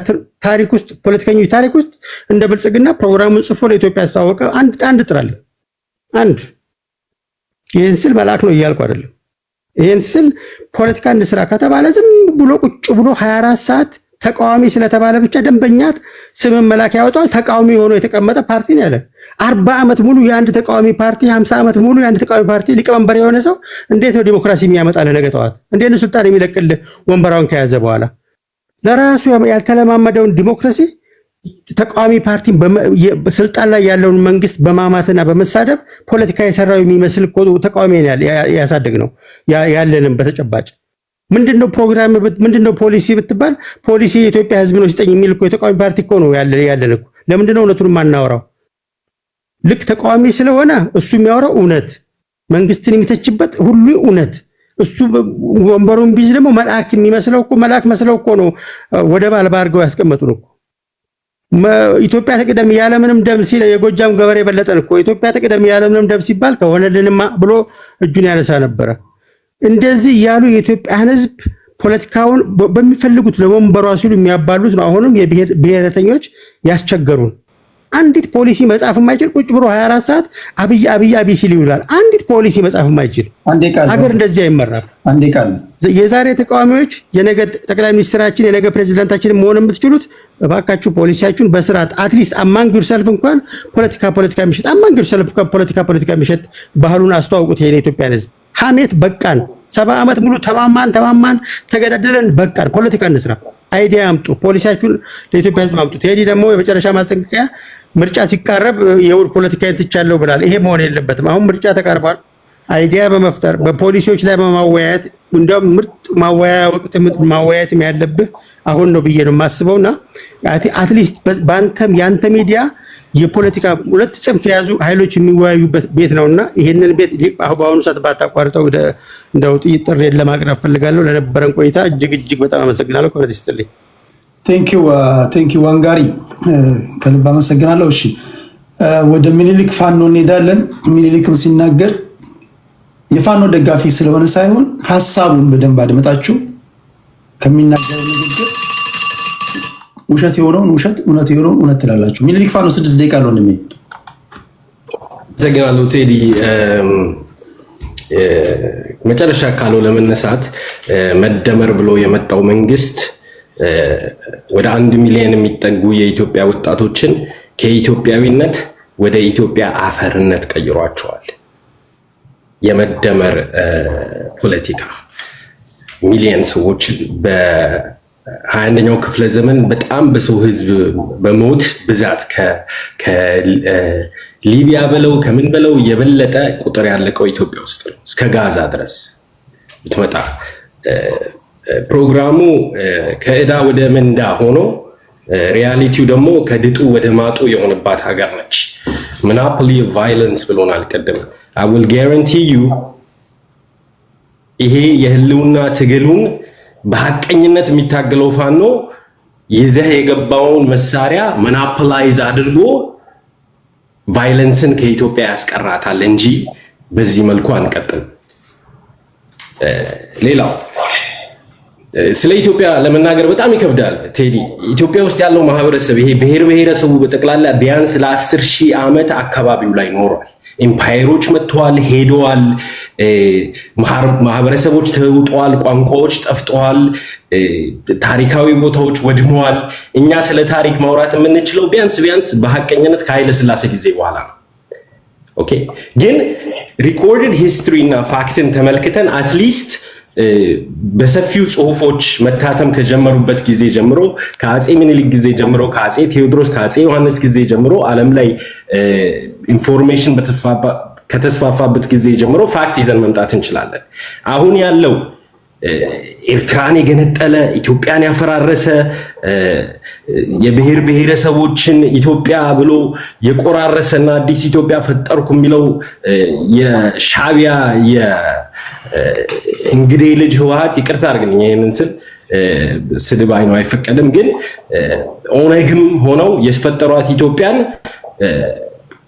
ታሪክ ውስጥ ፖለቲከኞች ታሪክ ውስጥ እንደ ብልጽግና ፕሮግራሙን ጽፎ ለኢትዮጵያ ያስተዋወቀ አንድ ጥራል። ይህን ስል መልአክ ነው እያልኩ አይደለም። ይህን ስል ፖለቲካ እንስራ ከተባለ ዝም ብሎ ቁጭ ብሎ 24 ሰዓት ተቃዋሚ ስለተባለ ብቻ ደንበኛት ስምን መላክ ያወጣል። ተቃዋሚ ሆኖ የተቀመጠ ፓርቲ ነው ያለ 40 ዓመት ሙሉ የአንድ ተቃዋሚ ፓርቲ 50 ዓመት ሙሉ የአንድ ተቃዋሚ ፓርቲ ሊቀመንበር የሆነ ሰው እንዴት ነው ዲሞክራሲ የሚያመጣልህ? ነገ ጠዋት እንዴት ነው ስልጣን የሚለቅልህ? ወንበራውን ከያዘ በኋላ ለራሱ ያልተለማመደውን ዲሞክራሲ ተቃዋሚ ፓርቲ ስልጣን ላይ ያለውን መንግስት በማማትና በመሳደብ ፖለቲካ የሰራው የሚመስል ተቃዋሚ ያሳደግ ነው ያለንም በተጨባጭ ምንድነው ፕሮግራም ምንድነው ፖሊሲ ብትባል ፖሊሲ የኢትዮጵያ ህዝብ ነው ሲጠኝ የሚል እኮ የተቃዋሚ ፓርቲ እኮ ነው ያለን እኮ። ለምንድነው እውነቱን ማናወራው? ልክ ተቃዋሚ ስለሆነ እሱ የሚያወራው እውነት መንግስትን የሚተችበት ሁሉ እውነት እሱ ወንበሩን ቢዝ ደግሞ መልአክ የሚመስለው እኮ መልአክ መስለው እኮ ነው ወደ ባልባ አድርገው ያስቀመጡን እኮ። ኢትዮጵያ ተቀደም ያለምንም ደም ሲል የጎጃም ገበሬ በለጠን እኮ። ኢትዮጵያ ተቀደም ያለምንም ደም ሲባል ከሆነልንማ ብሎ እጁን ያነሳ ነበረ። እንደዚህ ያሉ የኢትዮጵያን ህዝብ ፖለቲካውን በሚፈልጉት ለወንበሯ ሲሉ የሚያባሉት ነው። አሁንም የብሔረተኞች ያስቸገሩን። አንዲት ፖሊሲ መጻፍ የማይችል ቁጭ ብሎ 24 ሰዓት አብይ ሲል ይውላል። አንዲት ፖሊሲ መጻፍ የማይችል ሀገር እንደዚህ አይመራም። የዛሬ ተቃዋሚዎች የነገ ጠቅላይ ሚኒስትራችን የነገ ፕሬዝዳንታችን መሆን የምትችሉት እባካችሁ ፖሊሲያችሁን በስርዓት አትሊስት አማንግ ዩርሰልፍ እንኳን ፖለቲካ የሚሸጥ አማንግ ዩርሰልፍ እንኳን ፖለቲካ የሚሸጥ ባህሉን አስተዋውቁት። የኢትዮጵያን ህዝብ ሐሜት በቃን። 70 ዓመት ሙሉ ተማማን ተገዳደለን በቃን። ፖለቲካ እንስራ። አይዲያ አምጡ። ፖሊሲያችሁን ለኢትዮጵያ ህዝብ አምጡ። ቴዲ ደግሞ የመጨረሻ ማስጠንቀቂያ ምርጫ ሲቃረብ የውድ ፖለቲካ እንትቻለሁ ብላል። ይሄ መሆን የለበትም። አሁን ምርጫ ተቃርቧል። አይዲያ በመፍጠር በፖሊሲዎች ላይ በማወያየት እንደውም ምርጥ ማወያያ ወቅት ማወያየት ያለብህ አሁን ነው ብዬ ነው የማስበውና አትሊስት ባንተም ያንተ ሚዲያ የፖለቲካ ሁለት ጽንፍ የያዙ ኃይሎች የሚወያዩበት ቤት ነውና ይሄንን ቤት በአሁኑ ሰዓት ባታቋርጠው እንደው ጥሪ ለማቅረብ ፈልጋለሁ። ለነበረን ቆይታ እጅግ በጣም አመሰግናለሁ። ኮሜንት ይስጥልኝ። ቴንክ ዩ ዋንጋሪ ከልብ አመሰግናለሁ። እሺ ወደ ሚኒሊክ ፋኖ እንሄዳለን። ሚኒሊክም ሲናገር የፋኖ ደጋፊ ስለሆነ ሳይሆን ሐሳቡን በደንብ አድመጣችሁ ከሚናገረው ንግግር ውሸት የሆነውን ውሸት፣ እውነት የሆነውን እውነት ትላላችሁ። ሚኒሊክ ፋኖ 6 ደቂቃ አለው እንደሚ ዘግናሉ ቴዲ መጨረሻ ካለው ለመነሳት መደመር ብሎ የመጣው መንግስት ወደ 1 ሚሊዮን የሚጠጉ የኢትዮጵያ ወጣቶችን ከኢትዮጵያዊነት ወደ ኢትዮጵያ አፈርነት ቀይሯቸዋል። የመደመር ፖለቲካ ሚሊዮን ሰዎች በ21ኛው ክፍለ ዘመን በጣም በሰው ህዝብ በሞት ብዛት ከሊቢያ በለው ከምን በለው የበለጠ ቁጥር ያለቀው ኢትዮጵያ ውስጥ ነው። እስከ ጋዛ ድረስ ብትመጣ ፕሮግራሙ ከዕዳ ወደ ምንዳ ሆኖ ሪያሊቲው ደግሞ ከድጡ ወደ ማጡ የሆነባት ሀገር ነች። ሞኖፖሊ ኦፍ ቫይለንስ ብሎናል ቀደም። I will guarantee you ይሄ የህልውና ትግሉን በሐቀኝነት የሚታገለው ፋኖ ይዘህ የገባውን መሳሪያ ሞኖፖላይዝ አድርጎ ቫይለንስን ከኢትዮጵያ ያስቀራታል እንጂ በዚህ መልኩ አንቀጥል። ሌላው ስለ ኢትዮጵያ ለመናገር በጣም ይከብዳል ቴዲ። ኢትዮጵያ ውስጥ ያለው ማህበረሰብ ይሄ ብሔረሰቡ በጠቅላላ ቢያንስ ለ10,000 ዓመት አካባቢው ላይ ኖሯል። ኤምፓየሮች መጥተዋል፣ ሄደዋል፣ ማህበረሰቦች ተውጠዋል፣ ቋንቋዎች ጠፍተዋል፣ ታሪካዊ ቦታዎች ወድመዋል። እኛ ስለ ታሪክ ማውራት የምንችለው ቢያንስ በሐቀኝነት ከኃይለ ሥላሴ ጊዜ በኋላ ነው። ኦኬ፣ ግን ሪኮርድድ ሂስትሪ እና ፋክትን ተመልክተን አትሊስት በሰፊው ጽሁፎች መታተም ከጀመሩበት ጊዜ ጀምሮ ከአጼ ምኒልክ ጊዜ ጀምሮ ከአጼ ቴዎድሮስ ከአጼ ዮሐንስ ጊዜ ጀምሮ ዓለም ላይ ኢንፎርሜሽን ከተስፋፋበት ጊዜ ጀምሮ ፋክት ይዘን መምጣት እንችላለን። አሁን ያለው ኤርትራን የገነጠለ ኢትዮጵያን ያፈራረሰ የብሔር ብሔረሰቦችን ኢትዮጵያ ብሎ የቆራረሰና አዲስ ኢትዮጵያ ፈጠርኩ የሚለው የሻዕቢያ የእንግዴ ልጅ ህወሓት፣ ይቅርታ አድርግልኝ ይሄንን ስል ስድብ አይኖ አይፈቀድም፣ ግን ኦነግም ሆነው የፈጠሯት ኢትዮጵያን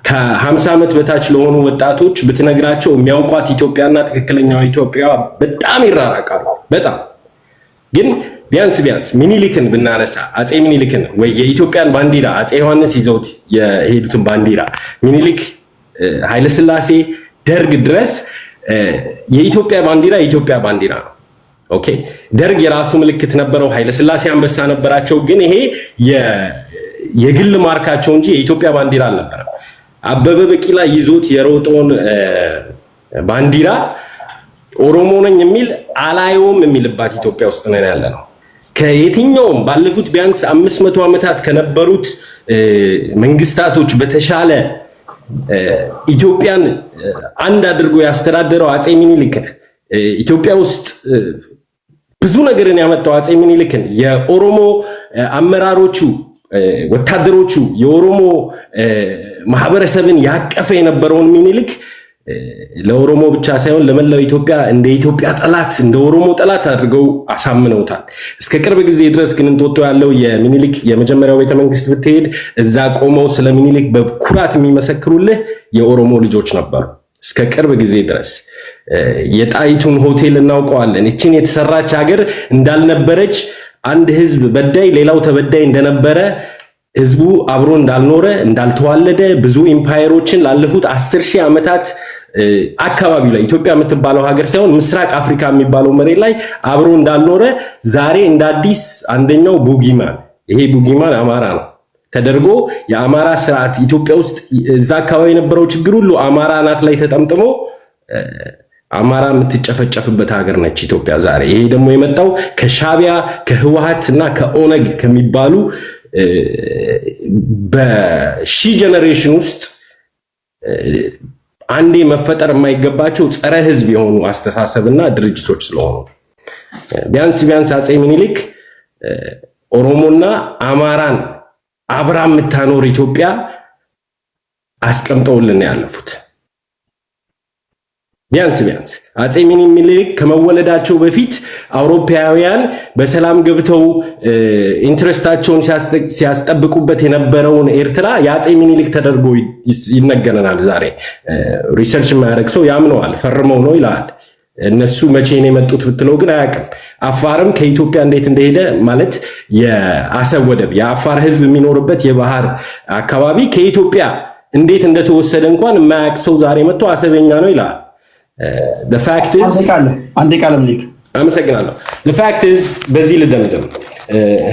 ከ50 ዓመት በታች ለሆኑ ወጣቶች ብትነግራቸው የሚያውቋት ኢትዮጵያና ትክክለኛው ኢትዮጵያ በጣም ይራራቃሉ። በጣም ግን ቢያንስ ሚኒሊክን ብናነሳ አጼ ሚኒሊክን ወይ የኢትዮጵያን ባንዲራ አጼ ዮሐንስ ይዘውት የሄዱትን ባንዲራ ሚኒሊክ፣ ኃይለሥላሴ፣ ደርግ ድረስ የኢትዮጵያ ባንዲራ የኢትዮጵያ ባንዲራ ነው። ኦኬ፣ ደርግ የራሱ ምልክት ነበረው፣ ኃይለሥላሴ አንበሳ ነበራቸው። ግን ይሄ የግል ማርካቸው እንጂ የኢትዮጵያ ባንዲራ አልነበረም። አበበ ቢቂላ ይዞት የሮጠውን ባንዲራ ኦሮሞ ነኝ የሚል አላየውም የሚልባት ኢትዮጵያ ውስጥ ነን ያለ ነው። ከየትኛውም ባለፉት ቢያንስ 500 ዓመታት ከነበሩት መንግስታቶች በተሻለ ኢትዮጵያን አንድ አድርጎ ያስተዳደረው አጼ ሚኒሊክ ኢትዮጵያ ውስጥ ብዙ ነገርን ያመጣው አጼ ሚኒሊክን የኦሮሞ አመራሮቹ ወታደሮቹ የኦሮሞ ማህበረሰብን ያቀፈ የነበረውን ሚኒሊክ ለኦሮሞ ብቻ ሳይሆን ለመላው ኢትዮጵያ እንደ ኢትዮጵያ ጠላት እንደ ኦሮሞ ጠላት አድርገው አሳምነውታል። እስከ ቅርብ ጊዜ ድረስ ግን እንጦጦ ያለው የሚኒሊክ የመጀመሪያው ቤተመንግስት ብትሄድ እዛ ቆመው ስለ ሚኒሊክ በኩራት የሚመሰክሩልህ የኦሮሞ ልጆች ነበሩ። እስከ ቅርብ ጊዜ ድረስ የጣይቱን ሆቴል እናውቀዋለን። እቺን የተሰራች ሀገር እንዳልነበረች፣ አንድ ህዝብ በዳይ ሌላው ተበዳይ እንደነበረ፣ ህዝቡ አብሮ እንዳልኖረ እንዳልተዋለደ፣ ብዙ ኢምፓየሮችን ላለፉት 10,000 ዓመታት አካባቢው ላይ ኢትዮጵያ የምትባለው ሀገር ሳይሆን ምስራቅ አፍሪካ የሚባለው መሬት ላይ አብሮ እንዳልኖረ ዛሬ እንደ አዲስ አንደኛው ቡጊማን፣ ይሄ ቡጊማን አማራ ነው ተደርጎ የአማራ ስርዓት ኢትዮጵያ ውስጥ እዛ አካባቢ የነበረው ችግር ሁሉ አማራ ናት ላይ ተጠምጥሞ አማራ የምትጨፈጨፍበት ሀገር ነች ኢትዮጵያ ዛሬ። ይሄ ደግሞ የመጣው ከሻዕቢያ ከህወሓት እና ከኦነግ ከሚባሉ በሺ ጀነሬሽን ውስጥ አንዴ መፈጠር የማይገባቸው ጸረ ህዝብ የሆኑ አስተሳሰብና ድርጅቶች ስለሆኑ ቢያንስ አጼ ሚኒሊክ ኦሮሞና አማራን አብራ የምታኖር ኢትዮጵያ አስቀምጠውልን ያለፉት። ቢያንስ አጼ ሚኒሊክ ከመወለዳቸው በፊት አውሮፓውያን በሰላም ገብተው ኢንትረስታቸውን ሲያስጠብቁበት የነበረውን ኤርትራ የአጼ ሚኒሊክ ተደርጎ ይነገረናል። ዛሬ ሪሰርች የማያደርግ ሰው ያምነዋል፣ ፈርመው ነው ይላል። እነሱ መቼ ነው የመጡት ብትለው ግን አያውቅም። አፋርም ከኢትዮጵያ እንዴት እንደሄደ ማለት የአሰብ ወደብ የአፋር ህዝብ የሚኖርበት የባህር አካባቢ ከኢትዮጵያ እንዴት እንደተወሰደ እንኳን የማያውቅ ሰው ዛሬ መጥቶ አሰበኛ ነው ይላል። the fact is አንዴ ቃል ምልክ አመሰግናለሁ። the fact is በዚህ ልደምደም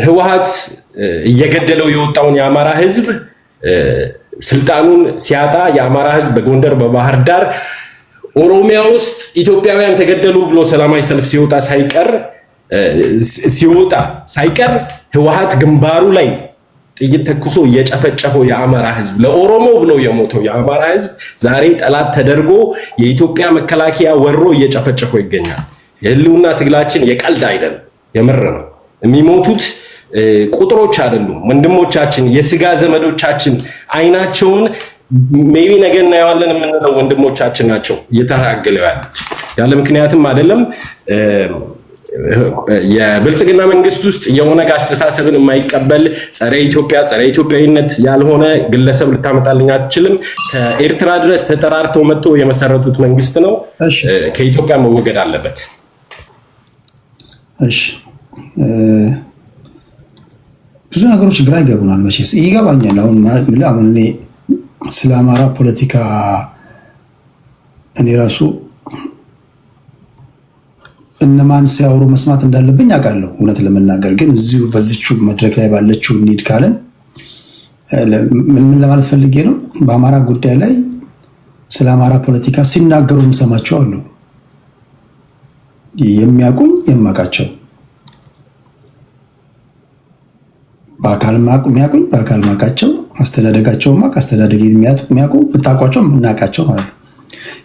ህወሓት እየገደለው የወጣውን የአማራ ህዝብ ስልጣኑን ሲያጣ የአማራ ህዝብ በጎንደር በባህር ዳር ኦሮሚያ ውስጥ ኢትዮጵያውያን ተገደሉ ብሎ ሰላማዊ ሰልፍ ሲወጣ ሳይቀር ህወሓት ግንባሩ ላይ ጥይት ተኩሶ እየጨፈጨፈው የአማራ ህዝብ ለኦሮሞ ብሎ የሞተው የአማራ ህዝብ ዛሬ ጠላት ተደርጎ የኢትዮጵያ መከላከያ ወሮ እየጨፈጨፈው ይገኛል። የህልውና ትግላችን የቀልድ አይደለም፣ የምር ነው። የሚሞቱት ቁጥሮች አይደሉም፣ ወንድሞቻችን የስጋ ዘመዶቻችን አይናቸውን ሜቢ ነገ እናየዋለን የምንለው ወንድሞቻችን ናቸው እየተራገለው ያሉት። ያለ ምክንያትም አይደለም። የብልጽግና መንግስት ውስጥ የኦነግ አስተሳሰብን የማይቀበል ጸረ ኢትዮጵያ ጸረ ኢትዮጵያዊነት ያልሆነ ግለሰብ ልታመጣልኝ አትችልም። ከኤርትራ ድረስ ተጠራርተው መጥቶ የመሰረቱት መንግስት ነው። ከኢትዮጵያ መወገድ አለበት። እሺ ብዙ ነገሮች ግራ ይገቡናል። መቼስ ይገባኛል። አሁን እኔ ስለ አማራ ፖለቲካ እኔ ራሱ እነማን ሲያወሩ መስማት እንዳለብኝ አውቃለሁ። እውነት ለመናገር ግን እዚሁ በዚቹ መድረክ ላይ ባለችው እንሂድ ካለን ምን ለማለት ፈልጌ ነው፣ በአማራ ጉዳይ ላይ ስለ አማራ ፖለቲካ ሲናገሩ የምሰማቸው አሉ። የሚያውቁኝ የማውቃቸው በአካል የሚያውቁኝ በአካል ማውቃቸው አስተዳደጋቸውም አስተዳደጌን የሚያውቁ የምታውቋቸው የምናውቃቸው ማለት ነው።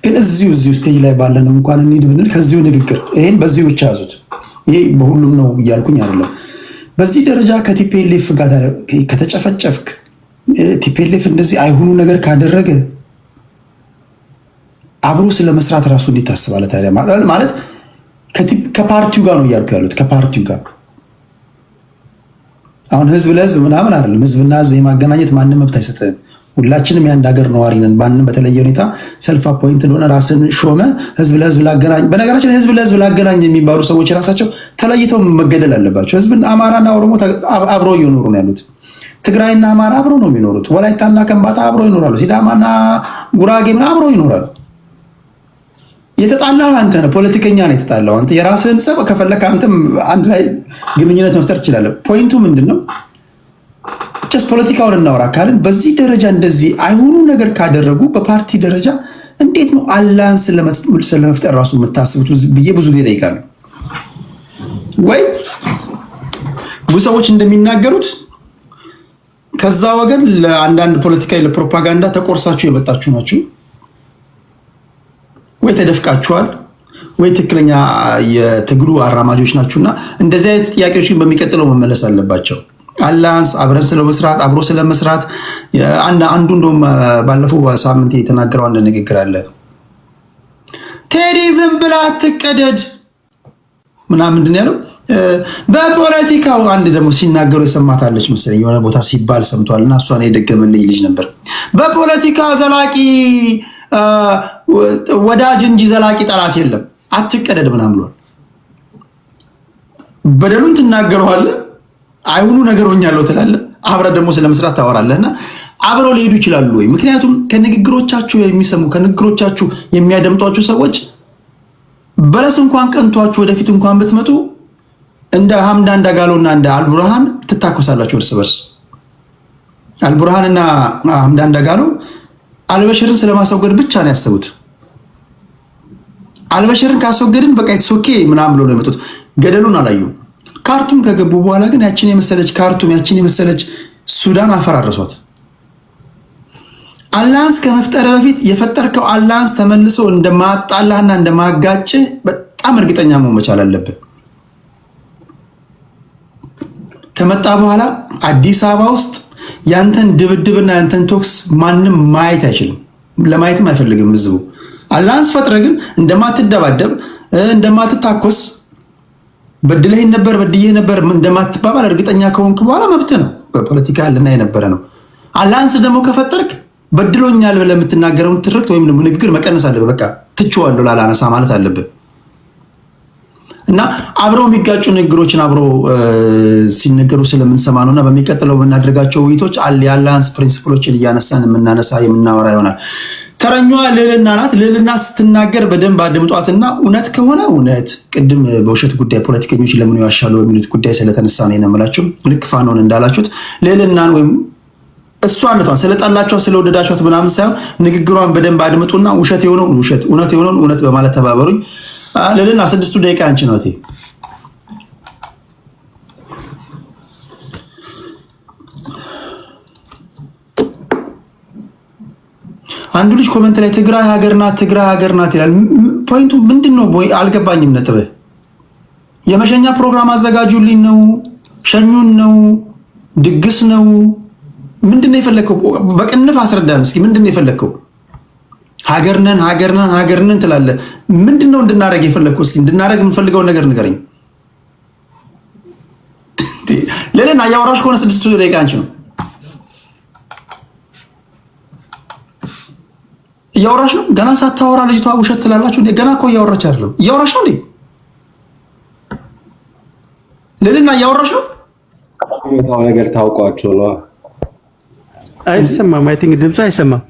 ግን እዚሁ ስቴጅ ላይ ባለነው እንኳን እንሂድ ብንል ከዚሁ ንግግር ይሄን በዚሁ ብቻ ያዙት። ይሄ በሁሉም ነው እያልኩኝ አይደለም። በዚህ ደረጃ ከቲፒኤልኤፍ ጋር ከተጨፈጨፍክ ቲፒኤልኤፍ እንደዚህ አይሆኑ ነገር ካደረገ አብሮ ስለመስራት ራሱ እንዴት ታስባለህ ታዲያ? ማለት ከፓርቲው ጋር ነው እያልኩ ያሉት ከፓርቲው ጋር አሁን ህዝብ ለህዝብ ምናምን አይደለም። ህዝብና ህዝብ የማገናኘት ማንም መብት አይሰጥም። ሁላችንም የአንድ ሀገር ነዋሪ ነን። ባንም በተለየ ሁኔታ ሰልፍ አፖይንት እንደሆነ ራስን ሾመ ህዝብ ለህዝብ ላገናኝ። በነገራችን ህዝብ ለህዝብ ላገናኝ የሚባሉ ሰዎች ራሳቸው ተለይተው መገደል አለባቸው። ህዝብና አማራና ኦሮሞ አብረው እየኖሩ ነው ያሉት። ትግራይና አማራ አብረው ነው የሚኖሩት። ወላይታና ከምባታ አብረው ይኖራሉ። ሲዳማና ጉራጌ አብረው ይኖራሉ። የተጣላህ አንተ ነህ። ፖለቲከኛ ነው የተጣላው አንተ። የራስህን ጸብ ከፈለክ አንተም አንድ ላይ ግንኙነት መፍጠር ትችላለህ። ፖይንቱ ምንድነው? ጀስት ፖለቲካውን እናወራ ካልን በዚህ ደረጃ እንደዚህ አይሆኑ ነገር ካደረጉ በፓርቲ ደረጃ እንዴት ነው አላያንስ ለመፍጠር ራሱ የምታስቡት ብዬ ብዙ ጊዜ እጠይቃለሁ። ወይ ብዙ ሰዎች እንደሚናገሩት ከዛ ወገን ለአንዳንድ ፖለቲካዊ ለፕሮፓጋንዳ ተቆርሳችሁ የመጣችሁ ናችሁ፣ ወይ ተደፍቃችኋል፣ ወይ ትክክለኛ የትግሉ አራማጆች ናችሁና እንደዚህ አይነት ጥያቄዎች ግን በሚቀጥለው መመለስ አለባቸው። አላያንስ አብረን ስለመስራት አብሮ ስለመስራት አንዱ እንደውም ባለፈው ሳምንት የተናገረው አንድ ንግግር አለ። ቴዲ ዝም ብላ አትቀደድ ምናምን ምንድን ያለው በፖለቲካው አንድ ደግሞ ሲናገሩ የሰማታለች መሰለኝ የሆነ ቦታ ሲባል ሰምቷልና እሷን የደገመልኝ ልጅ ነበር። በፖለቲካ ዘላቂ ወዳጅ እንጂ ዘላቂ ጠላት የለም፣ አትቀደድ ምናምን ብሏል። በደሉን ትናገረዋለህ፣ አይሁኑ ነገሮኛለሁ ትላለህ፣ አብረህ ደግሞ ስለመስራት ታወራለህና አብረው ሊሄዱ ይችላሉ ወይ? ምክንያቱም ከንግግሮቻችሁ የሚሰሙ ከንግግሮቻችሁ የሚያደምጧችሁ ሰዎች በለስ እንኳን ቀንቷችሁ ወደፊት እንኳን ብትመጡ እንደ ሐምዳን ዳጋሎና እንደ አልቡርሃን ትታኮሳላችሁ እርስ በርስ። አልቡርሃንና ሐምዳን ዳጋሎ አልበሽርን ስለማስወገድ ብቻ ነው ያሰቡት። አልበሽርን ካስወገድን በቃ ኦኬ ምናምን ብሎ ነው የመጡት። ገደሉን አላዩም። ካርቱም ከገቡ በኋላ ግን ያችን የመሰለች ካርቱም ያችን የመሰለች ሱዳን አፈራረሷት። አላያንስ ከመፍጠር በፊት የፈጠርከው አላያንስ ተመልሶ እንደማጣላህና እንደማጋጭ በጣም እርግጠኛ መሆን መቻል አለብን። ከመጣ በኋላ አዲስ አበባ ውስጥ ያንተን ድብድብና ያንተን ቶክስ ማንም ማየት አይችልም፣ ለማየትም አይፈልግም ህዝቡ። አላያንስ ፈጥረ ግን እንደማትደባደብ እንደማትታኮስ በድለህ ነበር በድዬህ ነበር እንደማትባባል እርግጠኛ ከሆንክ በኋላ መብት ነው። በፖለቲካ ያለና የነበረ ነው። አላያንስ ደግሞ ከፈጠርክ በድሎኛል ብለህ የምትናገረውን ትርክት ወይም ደግሞ ንግግር መቀነስ አለብህ። በቃ ትቼዋለሁ ላላነሳ ማለት አለብህ። እና አብረው የሚጋጩ ንግግሮችን አብረው ሲነገሩ ስለምንሰማ ነውና በሚቀጥለው የምናደርጋቸው ውይይቶች የአላያንስ ፕሪንሲፕሎችን እያነሳን የምናወራ ይሆናል። ተረኛዋ ልዕልና ናት። ልዕልና ስትናገር በደንብ አድምጧትና እውነት ከሆነ እውነት፣ ቅድም በውሸት ጉዳይ ፖለቲከኞች ለምን ይዋሻሉ የሚሉት ጉዳይ ስለተነሳ ነው የነምላችሁ። ልክ ፋኖን እንዳላችሁት ልዕልናን ወይም እሷነቷን ስለጣላችኋት ስለወደዳችኋት ምናምን ሳይሆን ንግግሯን በደንብ አድምጡና ውሸት የሆነውን ውሸት፣ እውነት የሆነውን እውነት በማለት ተባበሩኝ። ልዕልና 6 ደቂቃ አንቺ ነው። አንዱ ልጅ ኮሜንት ላይ ትግራይ ሀገር ናት ይላል። ፖይንቱ ምንድነው? አልገባኝም። ነጥብ የመሸኛ ፕሮግራም አዘጋጁልኝ ነው? ሸኙን ነው? ድግስ ነው? ምንድነው የፈለከው? በቅንፍ አስረዳን እስኪ። ምንድነው የፈለከው? ሀገርነን ትላለህ። ምንድነው እንድናረግ የፈለከው? እስኪ እንድናረግ የምንፈልገውን ነገር ንገረኝ። ለሌላ ያወራሽ ከሆነ 6 ደቂቃ አንቺ ነው እያወራሽ ነው። ገና ሳታወራ ልጅቷ ውሸት ትላላችሁ እንዴ? ገና እኮ እያወራች አይደለም። እያወራሽ ነው እንዴ? ለሌላ እያወራሽ ነው። ነገር ታውቋቸው ነው። አይሰማም። አይ ቲንክ ድምፁ አይሰማም።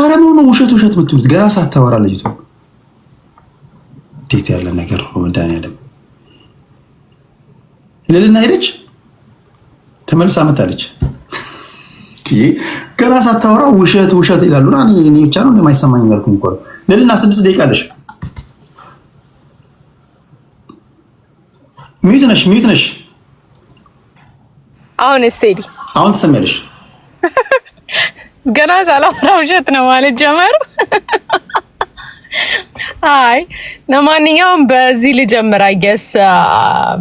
አረም ነው ውሸት የምትሉት ገና ሳታወራ ልጅቷ። እንዴት ያለ ነገር ነው? መድኃኒዓለም ልዕልና ሄደች ተመልሳ መጣለች። ገና ሳታወራ ውሸት ይላሉና እኔ ብቻ ነው የማይሰማኝ ያልኩኝ እኮ። ልዕልና 6 ደቂቃ አለሽ። ሚዩት ነሽ። አሁን ስቴዲ አሁን ትሰሚያለሽ። ገና ሳላወራ ውሸት ነው ማለት ጀመሩ። አይ ለማንኛውም በዚህ ልጀምር። አይገስ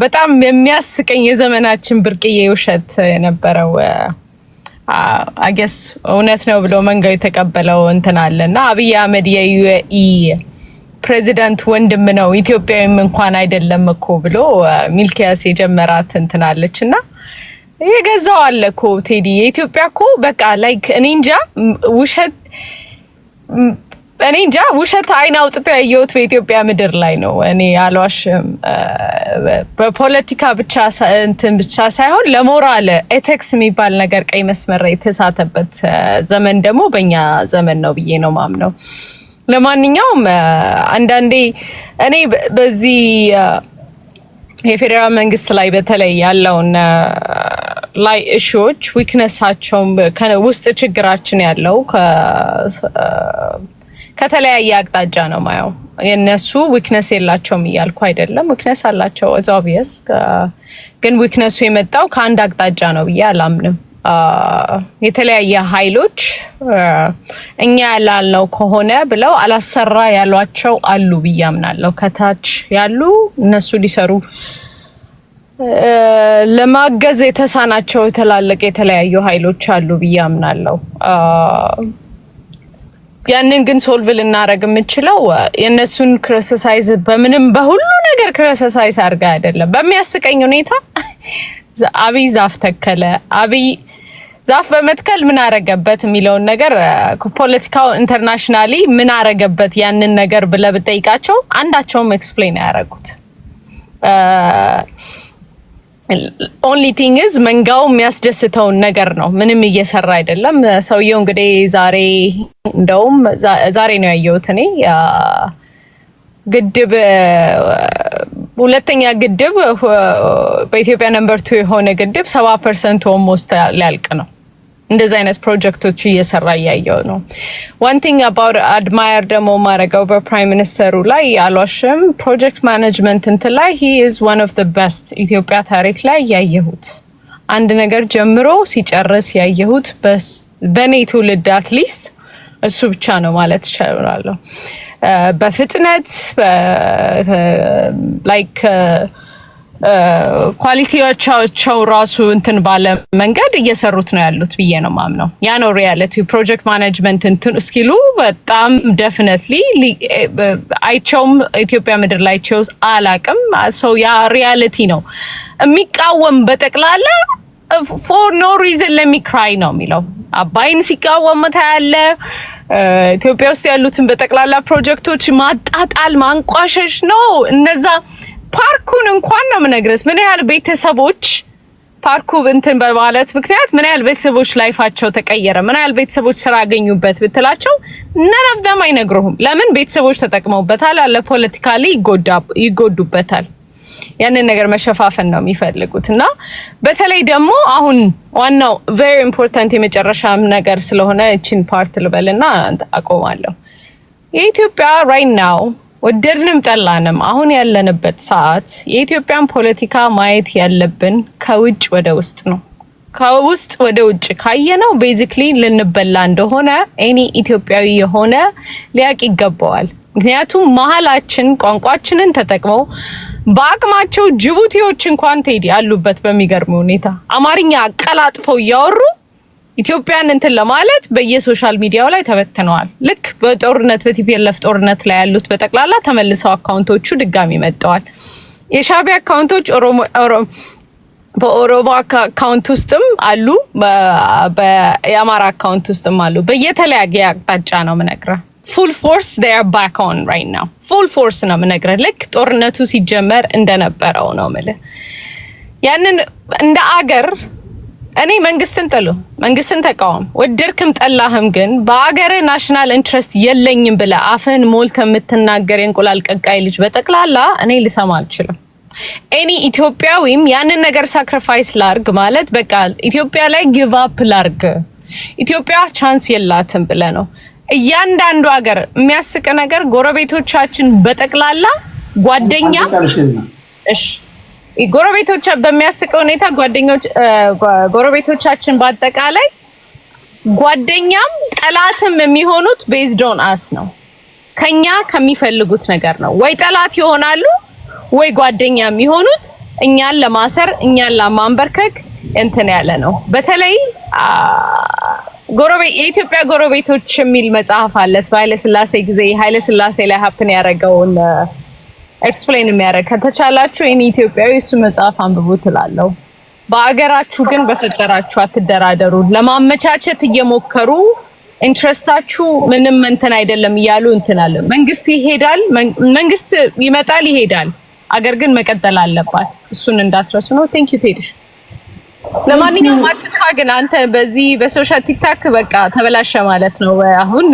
በጣም የሚያስቀኝ የዘመናችን ብርቅዬ ውሸት የነበረው አይገስ እውነት ነው ብሎ መንጋው የተቀበለው እንትን አለና አብይ አህመድ የዩኤኢ ፕሬዚዳንት ወንድም ነው ኢትዮጵያዊም እንኳን አይደለም እኮ ብሎ ሚልኪያስ የጀመራት እንትን አለችና የገዛው አለ እኮ ቴዲ የኢትዮጵያ እኮ በቃ ላይክ እኔ እንጃ ውሸት አይን አውጥቶ ያየሁት በኢትዮጵያ ምድር ላይ ነው። እኔ አልዋሽም። በፖለቲካ ብቻ ሳይሆን ለሞራል ኤቲክስ የሚባል ነገር ቀይ መስመር የተሳተበት ዘመን ደግሞ በእኛ ዘመን ነው ብዬ ነው ማምነው። ለማንኛውም አንዳንዴ እኔ በዚህ የፌዴራል መንግስት ላይ በተለይ ያለውን ላይ እሺዎች ዊክነሳቸው ውስጥ ችግራችን ያለው ከተለያየ አቅጣጫ ነው ማየው። የነሱ ዊክነስ የላቸውም እያልኩ አይደለም፣ ዊክነስ አላቸው ኦብቪየስ። ግን ዊክነሱ የመጣው ከአንድ አቅጣጫ ነው ብዬ አላምንም። የተለያየ ኃይሎች እኛ ያላልነው ከሆነ ብለው አላሰራ ያሏቸው አሉ ብዬ አምናለሁ። ከታች ያሉ እነሱ ሊሰሩ ለማገዝ የተሳናቸው የተላለቀ የተለያዩ ኃይሎች አሉ ብዬ አምናለሁ። ያንን ግን ሶልቭ ልናረግ የምንችለው የነሱን ክሪቲሳይዝ በምንም በሁሉ ነገር ክሪቲሳይዝ አድርጋ አይደለም። በሚያስቀኝ ሁኔታ አብይ ዛፍ ተከለ፣ አብይ ዛፍ በመትከል ምን አረገበት የሚለውን ነገር ፖለቲካው ኢንተርናሽናሊ ምን አረገበት ያንን ነገር ብለህ ብጠይቃቸው አንዳቸውም ኤክስፕሌን ያደረጉት። ኦንሊ ቲንግ ኢዝ መንጋው የሚያስደስተውን ነገር ነው። ምንም እየሰራ አይደለም ሰውየው። እንግዲህ ዛሬ ነው ያየሁት እኔ ግድብ ሁለተኛ ግድብ በኢትዮጵያ ነምበር 2 የሆነ ግድብ 70% ኦልሞስት ሊያልቅ ነው። እንደዚህ አይነት ፕሮጀክቶች እየሰራ ያያየው ነው። one thing about admire ደግሞ ማረጋው በፕራይም ሚኒስተሩ ላይ አልዋሽም፣ ፕሮጀክት ማኔጅመንት እንትን ላይ he is one of the best ኢትዮጵያ ታሪክ ላይ ያየሁት አንድ ነገር ጀምሮ ሲጨርስ ያየሁት በኔ ትውልድ አትሊስት እሱ ብቻ ነው ማለት እችላለሁ። በፍጥነት ላይክ ኳሊቲዎቻቸው ራሱ እንትን ባለ መንገድ እየሰሩት ነው ያሉት ብዬ ነው ማምነው። ያ ነው ሪያሊቲ። ፕሮጀክት ማኔጅመንት እንትን እስኪሉ በጣም ዴፊኒትሊ አይቸውም ኢትዮጵያ ምድር ላይ ቸው አላቅም። ሰው ያ ሪያሊቲ ነው የሚቃወም በጠቅላላ for no reason let me cry ነው የሚለው። አባይን ሲቃወም ታያለ፣ ኢትዮጵያ ውስጥ ያሉትን በጠቅላላ ፕሮጀክቶች ማጣጣል ማንቋሸሽ ነው። እነዛ ፓርኩን እንኳን ነው የምነግርህ ምን ያህል ቤተሰቦች ፓርኩ እንትን በማለት ምክንያት ምን ያህል ቤተሰቦች ላይፋቸው ተቀየረ፣ ምን ያህል ቤተሰቦች ስራ አገኙበት ብትላቸው none of them አይነግሩህም። ለምን? ቤተሰቦች ተጠቅመውበታል፣ አለ ፖለቲካሊ ይጎዱበታል። ያንን ነገር መሸፋፈን ነው የሚፈልጉት። እና በተለይ ደግሞ አሁን ዋናው very important የመጨረሻም ነገር ስለሆነ እቺን ፓርት ልበልና አቆማለሁ። የኢትዮጵያ right now ወደድንም ጠላንም አሁን ያለንበት ሰዓት የኢትዮጵያን ፖለቲካ ማየት ያለብን ከውጭ ወደ ውስጥ ነው። ከውስጥ ወደ ውጭ ካየነው ቤዚክሊ ልንበላ እንደሆነ ኤኒ ኢትዮጵያዊ የሆነ ሊያቅ ይገባዋል። ምክንያቱም መሀላችን ቋንቋችንን ተጠቅመው በአቅማቸው ጅቡቲዎች እንኳን ቴዲ አሉበት በሚገርም ሁኔታ አማርኛ አቀላጥፈው እያወሩ ኢትዮጵያን እንትን ለማለት በየሶሻል ሚዲያው ላይ ተበትነዋል። ልክ በጦርነት በቲፒኤልኤፍ ጦርነት ላይ ያሉት በጠቅላላ ተመልሰው አካውንቶቹ ድጋሚ መጥተዋል። የሻዕቢያ አካውንቶች በኦሮሞ አካውንት ውስጥም አሉ፣ በአማራ አካውንት ውስጥም አሉ። በየተለያየ አቅጣጫ ነው የምነግርህ። full force they are back on right now full force ነው የምነግርህ። ልክ ጦርነቱ ሲጀመር እንደነበረው ነው የምልህ። ያንን እንደ አገር እኔ መንግስትን ጥሉ መንግስትን ተቃወም ወደድክም ጠላህም፣ ግን በአገር ናሽናል ኢንትረስት የለኝም ብለህ አፍህን ሞልተህ የምትናገር የእንቁላል ቀቃይ ልጅ በጠቅላላ እኔ ልሰማ አልችልም። ኤኒ ኢትዮጵያዊም ያንን ነገር ሳክሪፋይስ ላርግ ማለት በቃ ኢትዮጵያ ላይ ጊቭ አፕ ላርግ ኢትዮጵያ ቻንስ የላትም ብለህ ነው። እያንዳንዱ ሀገር የሚያስቅ ነገር ጎረቤቶቻችን በጠቅላላ ጓደኛ እሺ ጎረቤቶች በሚያስቅ ሁኔታ ጎረቤቶቻችን በአጠቃላይ ጓደኛም ጠላትም የሚሆኑት ቤዝድ ኦን አስ ነው። ከኛ ከሚፈልጉት ነገር ነው። ወይ ጠላት ይሆናሉ ወይ ጓደኛ የሚሆኑት እኛን ለማሰር እኛን ለማንበርከክ እንትን ያለ ነው። በተለይ የኢትዮጵያ ጎረቤቶች የሚል መጽሐፍ አለ። በኃይለ ሥላሴ ጊዜ ኃይለ ሥላሴ ላይ ሀፕን ያደረገውን ኤክስፕሌን የሚያደርግ ከተቻላችሁ እኔ ኢትዮጵያዊ እሱ መጽሐፍ አንብቡ ትላለሁ። በአገራችሁ ግን በፈጠራችሁ አትደራደሩ። ለማመቻቸት እየሞከሩ ኢንትረስታችሁ ምንም እንትን አይደለም እያሉ እንትን አለ። መንግስት ይሄዳል፣ መንግስት ይመጣል ይሄዳል። አገር ግን መቀጠል አለባት። እሱን እንዳትረሱ ነው። ቴንክ ዩ ቴዲ። ለማንኛውም አጥፋ ግን አንተ በዚህ በሶሻል ቲክታክ በቃ ተበላሸ ማለት ነው። አሁን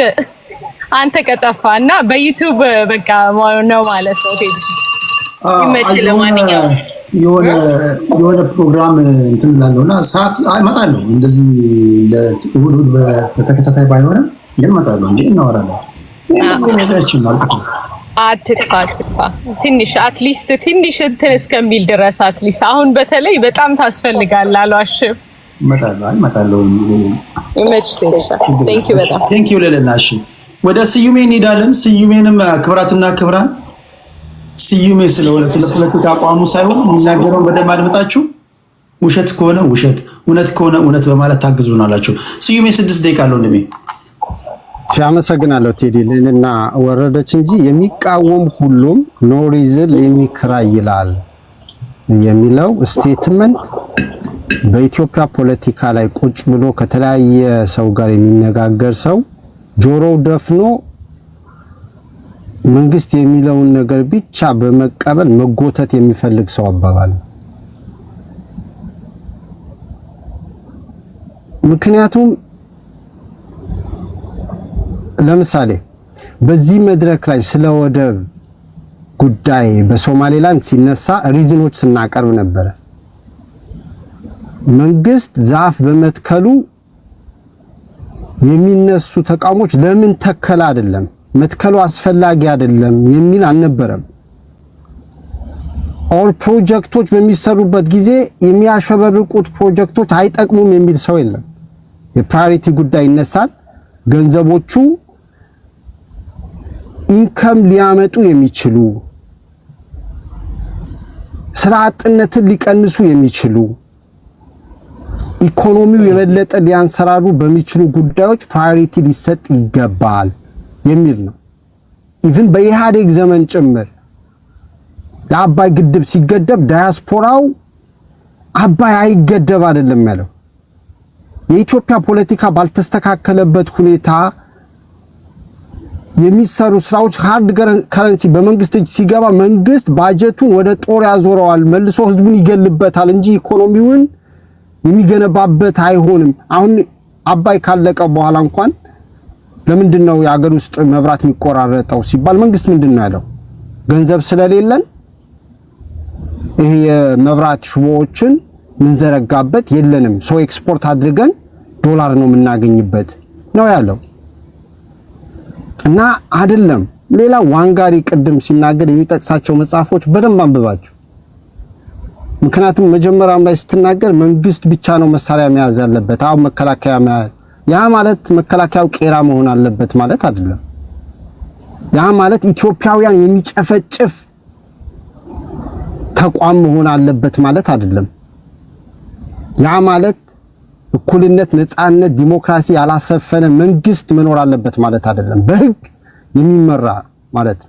አንተ ከጠፋና በዩቲዩብ በቃ ነው ማለት ነው። ቴዲ ይመችል። ለማንኛውም የሆነ ፕሮግራም እንትን እላለሁና ሰዓት እመጣለሁ። እንደዚህ ለእሑድ በተከታታይ ባይሆንም ግን እመጣለሁ። እንዴ እናወራለን። ያችን ማለት ነው። አትጥፋ ትንሽ አትሊስት ትንሽ እንትን እስከሚል ድረስ አትሊስት አሁን በተለይ በጣም ታስፈልጋለህ። አልዋሽም። እመጣለሁ። ይመችል። ቴንክ ዩ ለለናሽ ወደ ስዩሜ እንሄዳለን። ስዩሜንም ክብራትና ክብራን ስዩሜ ስለሆነ ስለ ፖለቲካ አቋሙ ሳይሆን የሚናገረውን በደንብ አድምጣችሁ ውሸት ከሆነ ውሸት፣ እውነት ከሆነ እውነት በማለት ታግዙናላችሁ። ስዩሜ 6 ደቂቃ አለው እንደሚ አመሰግናለሁ ቴዲ። ልዕልና ወረደች እንጂ የሚቃወም ሁሉም ኖ ሪዝን የሚከራይ ይላል የሚለው ስቴትመንት በኢትዮጵያ ፖለቲካ ላይ ቁጭ ብሎ ከተለያየ ሰው ጋር የሚነጋገር ሰው ጆሮው ደፍኖ መንግስት የሚለውን ነገር ብቻ በመቀበል መጎተት የሚፈልግ ሰው አባባል። ምክንያቱም ለምሳሌ በዚህ መድረክ ላይ ስለ ወደብ ጉዳይ በሶማሌላንድ ሲነሳ ሪዝኖች ስናቀርብ ነበር። መንግስት ዛፍ በመትከሉ የሚነሱ ተቃውሞች ለምን ተከለ አይደለም መትከሉ አስፈላጊ አይደለም የሚል አልነበረም። ኦል ፕሮጀክቶች በሚሰሩበት ጊዜ የሚያሸበርቁት ፕሮጀክቶች አይጠቅሙም የሚል ሰው የለም። የፕራዮሪቲ ጉዳይ ይነሳል። ገንዘቦቹ ኢንከም ሊያመጡ የሚችሉ ስራ አጥነትን ሊቀንሱ የሚችሉ ኢኮኖሚው የበለጠ ሊያንሰራሩ በሚችሉ ጉዳዮች ፕራዮሪቲ ሊሰጥ ይገባል የሚል ነው። ኢቭን በኢህአዴግ ዘመን ጭምር የአባይ ግድብ ሲገደብ ዳያስፖራው አባይ አይገደብ አይደለም ያለው። የኢትዮጵያ ፖለቲካ ባልተስተካከለበት ሁኔታ የሚሰሩ ስራዎች ሃርድ ከረንሲ በመንግስት እጅ ሲገባ መንግስት ባጀቱን ወደ ጦር ያዞረዋል፣ መልሶ ህዝቡን ይገልበታል እንጂ ኢኮኖሚውን የሚገነባበት አይሆንም። አሁን አባይ ካለቀ በኋላ እንኳን ለምንድን ነው የሀገር ውስጥ መብራት የሚቆራረጠው ሲባል መንግስት ምንድን ነው ያለው? ገንዘብ ስለሌለን ይሄ የመብራት ሽቦዎችን ምንዘረጋበት የለንም፣ ሶ ኤክስፖርት አድርገን ዶላር ነው የምናገኝበት ነው ያለው። እና አይደለም ሌላ ዋንጋሪ ቅድም ሲናገር የሚጠቅሳቸው መጽሐፎች በደንብ አንብባችሁ። ምክንያቱም መጀመሪያም ላይ ስትናገር መንግስት ብቻ ነው መሳሪያ መያዝ ያለበት፣ አሁን መከላከያ መያዝ፣ ያ ማለት መከላከያው ቄራ መሆን አለበት ማለት አይደለም። ያ ማለት ኢትዮጵያውያን የሚጨፈጭፍ ተቋም መሆን አለበት ማለት አይደለም። ያ ማለት እኩልነት፣ ነፃነት፣ ዲሞክራሲ ያላሰፈነ መንግስት መኖር አለበት ማለት አይደለም። በህግ የሚመራ ማለት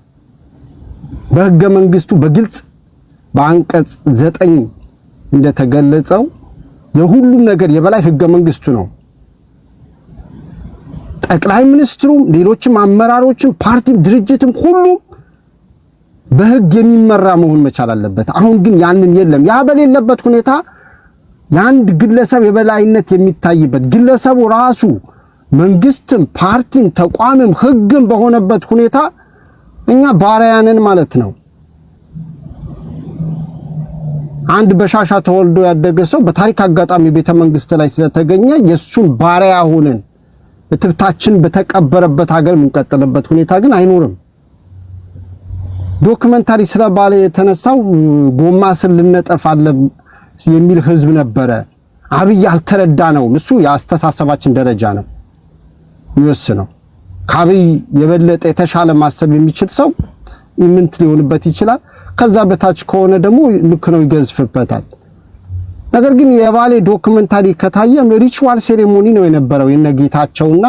በህገ መንግስቱ በግልጽ በአንቀጽ 9 እንደተገለጸው የሁሉም ነገር የበላይ ህገ መንግስቱ ነው። ጠቅላይ ሚኒስትሩም ሌሎችም አመራሮችም ፓርቲም ድርጅትም ሁሉም በህግ የሚመራ መሆን መቻል አለበት። አሁን ግን ያንን የለም። ያ በሌለበት ሁኔታ የአንድ ግለሰብ የበላይነት የሚታይበት ግለሰቡ ራሱ መንግስትም ፓርቲም ተቋምም ህግም በሆነበት ሁኔታ እኛ ባሪያንን ማለት ነው። አንድ በሻሻ ተወልዶ ያደገ ሰው በታሪክ አጋጣሚ ቤተ መንግስት ላይ ስለተገኘ የሱን ባሪያ ሆነን እትብታችን በተቀበረበት ሀገር የምንቀጥልበት ሁኔታ ግን አይኖርም። ዶክመንታሪ ስለባለ የተነሳው ጎማ ስር ልነጠፋለን የሚል ህዝብ ነበረ። አብይ አልተረዳ ነው። እሱ የአስተሳሰባችን ደረጃ ነው የሚወስነው። ከአብይ የበለጠ የተሻለ ማሰብ የሚችል ሰው ኢምንት ሊሆንበት ይችላል። ከዛ በታች ከሆነ ደግሞ ልክ ነው ይገዝፍበታል። ነገር ግን የባሌ ዶክመንታሪ ከታየ ሪቹዋል ሴሬሞኒ ነው የነበረው የነጌታቸውና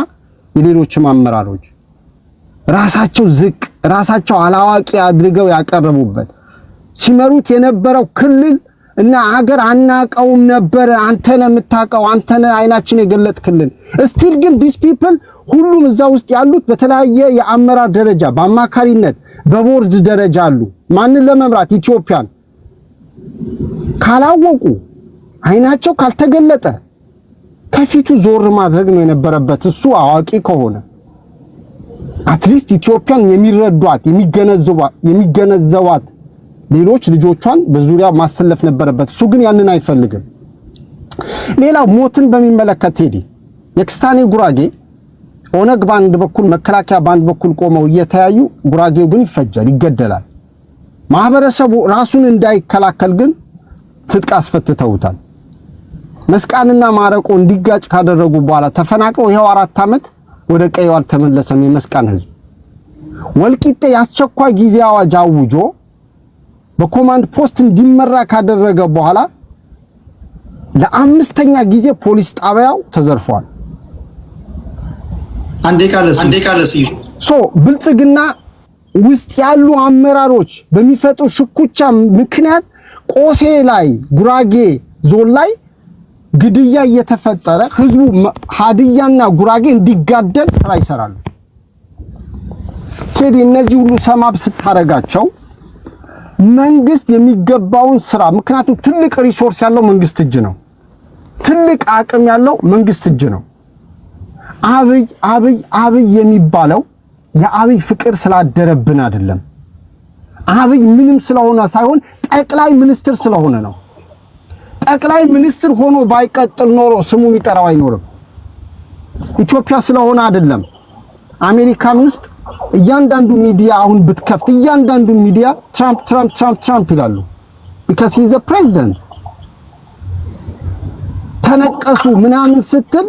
የሌሎችም አመራሮች ራሳቸው ዝቅ ራሳቸው አላዋቂ አድርገው ያቀረቡበት ሲመሩት የነበረው ክልል እና ሀገር አናቀውም ነበር። አንተነ የምታቀው አንተነ አይናችን የገለጥክልን። ስቲል ግን ዲስ ፒፕል ሁሉም እዛ ውስጥ ያሉት በተለያየ የአመራር ደረጃ በአማካሪነት በቦርድ ደረጃ አሉ። ማንን ለመምራት ኢትዮጵያን ካላወቁ አይናቸው ካልተገለጠ ከፊቱ ዞር ማድረግ ነው የነበረበት። እሱ አዋቂ ከሆነ አትሊስት ኢትዮጵያን የሚረዷት የሚገነዘቧት ሌሎች ልጆቿን በዙሪያ ማሰለፍ ነበረበት። እሱ ግን ያንን አይፈልግም። ሌላው ሞትን በሚመለከት ሄዲ የክስታኔ ጉራጌ ኦነግ ባንድ በኩል መከላከያ ባንድ በኩል ቆመው እየተያዩ ጉራጌው ግን ይፈጃል፣ ይገደላል። ማህበረሰቡ ራሱን እንዳይከላከል ግን ትጥቅ አስፈትተውታል። መስቃንና ማረቆ እንዲጋጭ ካደረጉ በኋላ ተፈናቅለው ይሄው 4 ዓመት ወደ ቀየው አልተመለሰም። የመስቃን ህዝብ ወልቂጤ ያስቸኳይ ጊዜ አዋጅ አውጆ በኮማንድ ፖስት እንዲመራ ካደረገ በኋላ ለአምስተኛ ጊዜ ፖሊስ ጣቢያው ተዘርፏል። አንዴ ቃለሲ ብልጽግና ውስጥ ያሉ አመራሮች በሚፈጥሩ ሽኩቻ ምክንያት ቆሴ ላይ ጉራጌ ዞን ላይ ግድያ እየተፈጠረ ህዝቡ ሀዲያና ጉራጌ እንዲጋደል ስራ ይሰራሉ። ቴዲ እነዚህ ሁሉ ሰማብ ስታረጋቸው መንግስት የሚገባውን ስራ ምክንያቱም ትልቅ ሪሶርስ ያለው መንግስት እጅ ነው። ትልቅ አቅም ያለው መንግስት እጅ ነው። አብይ የሚባለው የአብይ ፍቅር ስላደረብን አይደለም። አብይ ምንም ስለሆነ ሳይሆን ጠቅላይ ሚኒስትር ስለሆነ ነው። ጠቅላይ ሚኒስትር ሆኖ ባይቀጥል ኖሮ ስሙ የሚጠራው አይኖርም። ኢትዮጵያ ስለሆነ አይደለም። አሜሪካን ውስጥ እያንዳንዱ ሚዲያ አሁን ብትከፍት እያንዳንዱ ሚዲያ ትራምፕ ይላሉ። because he is the president። ተነቀሱ ምናምን ስትል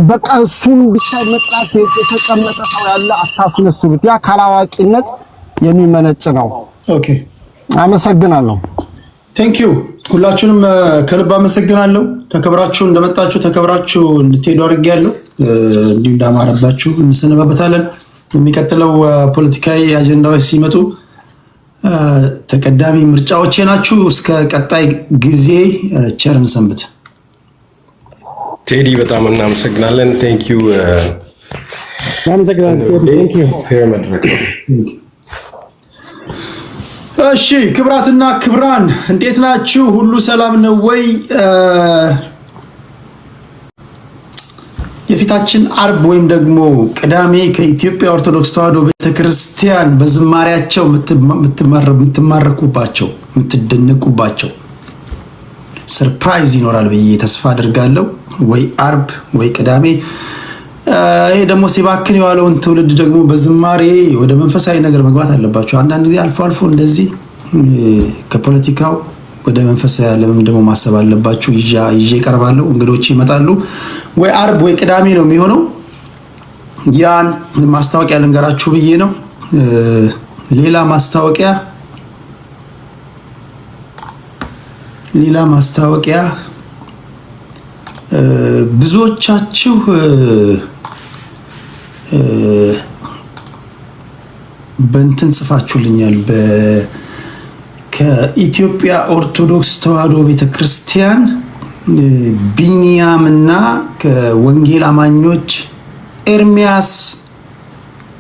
በቃ እሱን ብቻ መጥራት የተቀመጠ ሰው ያለ አታስመስሉት። ያ ካላዋቂነት የሚመነጭ ነው። ኦኬ አመሰግናለሁ። ቴንክ ዩ ሁላችሁንም ከልብ አመሰግናለሁ። ተከብራችሁ እንደመጣችሁ ተከብራችሁ እንድትሄዱ አድርጌያለሁ። እንዲሁ እንዳማረባችሁ እንሰነባበታለን። የሚቀጥለው ፖለቲካዊ አጀንዳዎች ሲመጡ ተቀዳሚ ምርጫዎቼ ናችሁ። እስከ ቀጣይ ጊዜ ቸርን ሰንብት። ቴዲ በጣም እናመሰግናለን። ቴንክ ዩ እሺ ክብራትና ክብራን እንዴት ናችሁ? ሁሉ ሰላም ነው ወይ? የፊታችን አርብ ወይም ደግሞ ቅዳሜ ከኢትዮጵያ ኦርቶዶክስ ተዋሕዶ ቤተክርስቲያን በዝማሪያቸው የምትማረኩባቸው የምትደነቁባቸው ሰርፕራይዝ ይኖራል ብዬ ተስፋ አድርጋለሁ። ወይ አርብ ወይ ቅዳሜ። ይሄ ደግሞ ሲባክን የዋለውን ትውልድ ደግሞ በዝማሬ ወደ መንፈሳዊ ነገር መግባት አለባቸው። አንዳንድ ጊዜ አልፎ አልፎ እንደዚህ ከፖለቲካው ወደ መንፈሳዊ ዓለም ደግሞ ማሰብ አለባችሁ። ይዤ እቀርባለሁ። እንግዶች ይመጣሉ። ወይ አርብ ወይ ቅዳሜ ነው የሚሆነው። ያን ማስታወቂያ ልንገራችሁ ብዬ ነው። ሌላ ማስታወቂያ ብዙዎቻችሁ በእንትን ጽፋችሁልኛል። ከኢትዮጵያ ኦርቶዶክስ ተዋሕዶ ቤተክርስቲያን ቢኒያምና ከወንጌል አማኞች ኤርሚያስ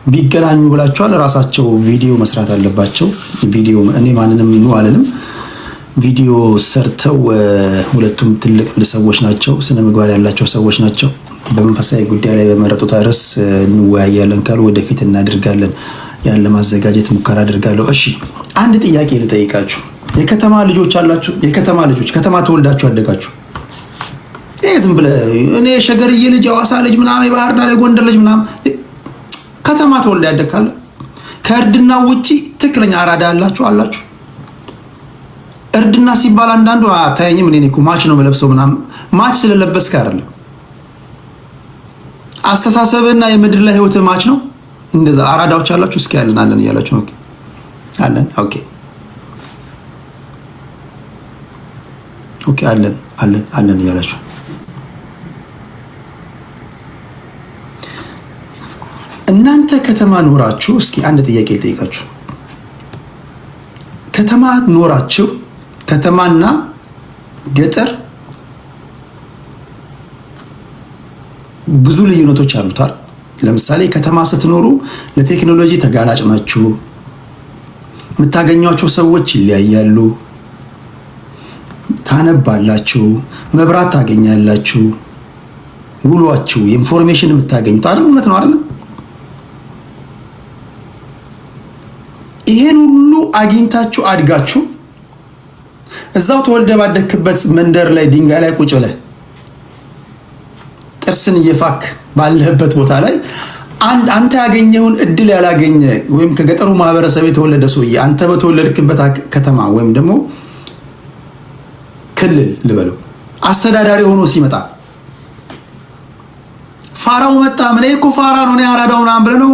ቢገናኙ ብላችኋል። ራሳቸው ቪዲዮ መስራት አለባቸው። ቪዲዮ እኔ ማንንም ነው አልልም። ቪዲዮ ሰርተው ሁለቱም ትልቅ ሰዎች ናቸው፣ ስነ ምግባር ያላቸው ሰዎች ናቸው። በመንፈሳዊ ጉዳይ ላይ በመረጡት ርዕስ እንወያያለን ካሉ ወደፊት እናደርጋለን። ያን ለማዘጋጀት ሙከራ አድርጋለሁ። እሺ አንድ ጥያቄ ልጠይቃችሁ። የከተማ ልጆች አላችሁ? የከተማ ልጆች ከተማ ተወልዳችሁ አደጋችሁ? ዝም ብለህ እኔ ሸገርዬ ልጅ፣ የሐዋሳ ልጅ ምናምን፣ የባህር ዳር የጎንደር ልጅ ምናምን ከተማ ተወልዳ ያደካለ ከእርድና ውጪ ትክክለኛ አራዳ አላችሁ? እርድና ሲባል አንዳንዱ አታየኝም እኔ እኮ ማች ነው የምለብሰው ምናምን። ማች ስለለበስክ አይደለም፣ አስተሳሰብና የምድር ላይ ህይወት ማች ነው። እንደዛ አራዳዎች አላችሁ? እስኪ አለን እያላችሁ ነው። አለን ኦኬ አለን እያላችሁ እናንተ ከተማ ኖራችሁ፣ እስኪ አንድ ጥያቄ ልጠይቃችሁ። ከተማ ኖራችሁ፣ ከተማና ገጠር ብዙ ልዩነቶች አሉት። ለምሳሌ ከተማ ስትኖሩ ለቴክኖሎጂ ተጋላጭ ናችሁ። የምታገኟቸው ሰዎች ይለያያሉ። ታነባላችሁ፣ መብራት ታገኛላችሁ። ውሏችሁ ኢንፎርሜሽን የምታገኙት አይደል? እውነት ነው አይደል? ይሄን ሁሉ አግኝታችሁ አድጋችሁ እዛው ተወልደ ባደክበት መንደር ላይ ድንጋይ ላይ ቁጭ ብለህ ጥርስን እየፋክ ባለህበት ቦታ ላይ አንተ ያገኘውን እድል ያላገኘ ወይም ከገጠሩ ማህበረሰብ የተወለደ ሰውዬ አንተ በተወለድክበት ከተማ ወይም ደግሞ ክልል ልበለው አስተዳዳሪ ሆኖ ሲመጣ ፋራው መጣ ምን እኮ ፋራ ነው ነው ያራዳው ምናምን ብለህ ነው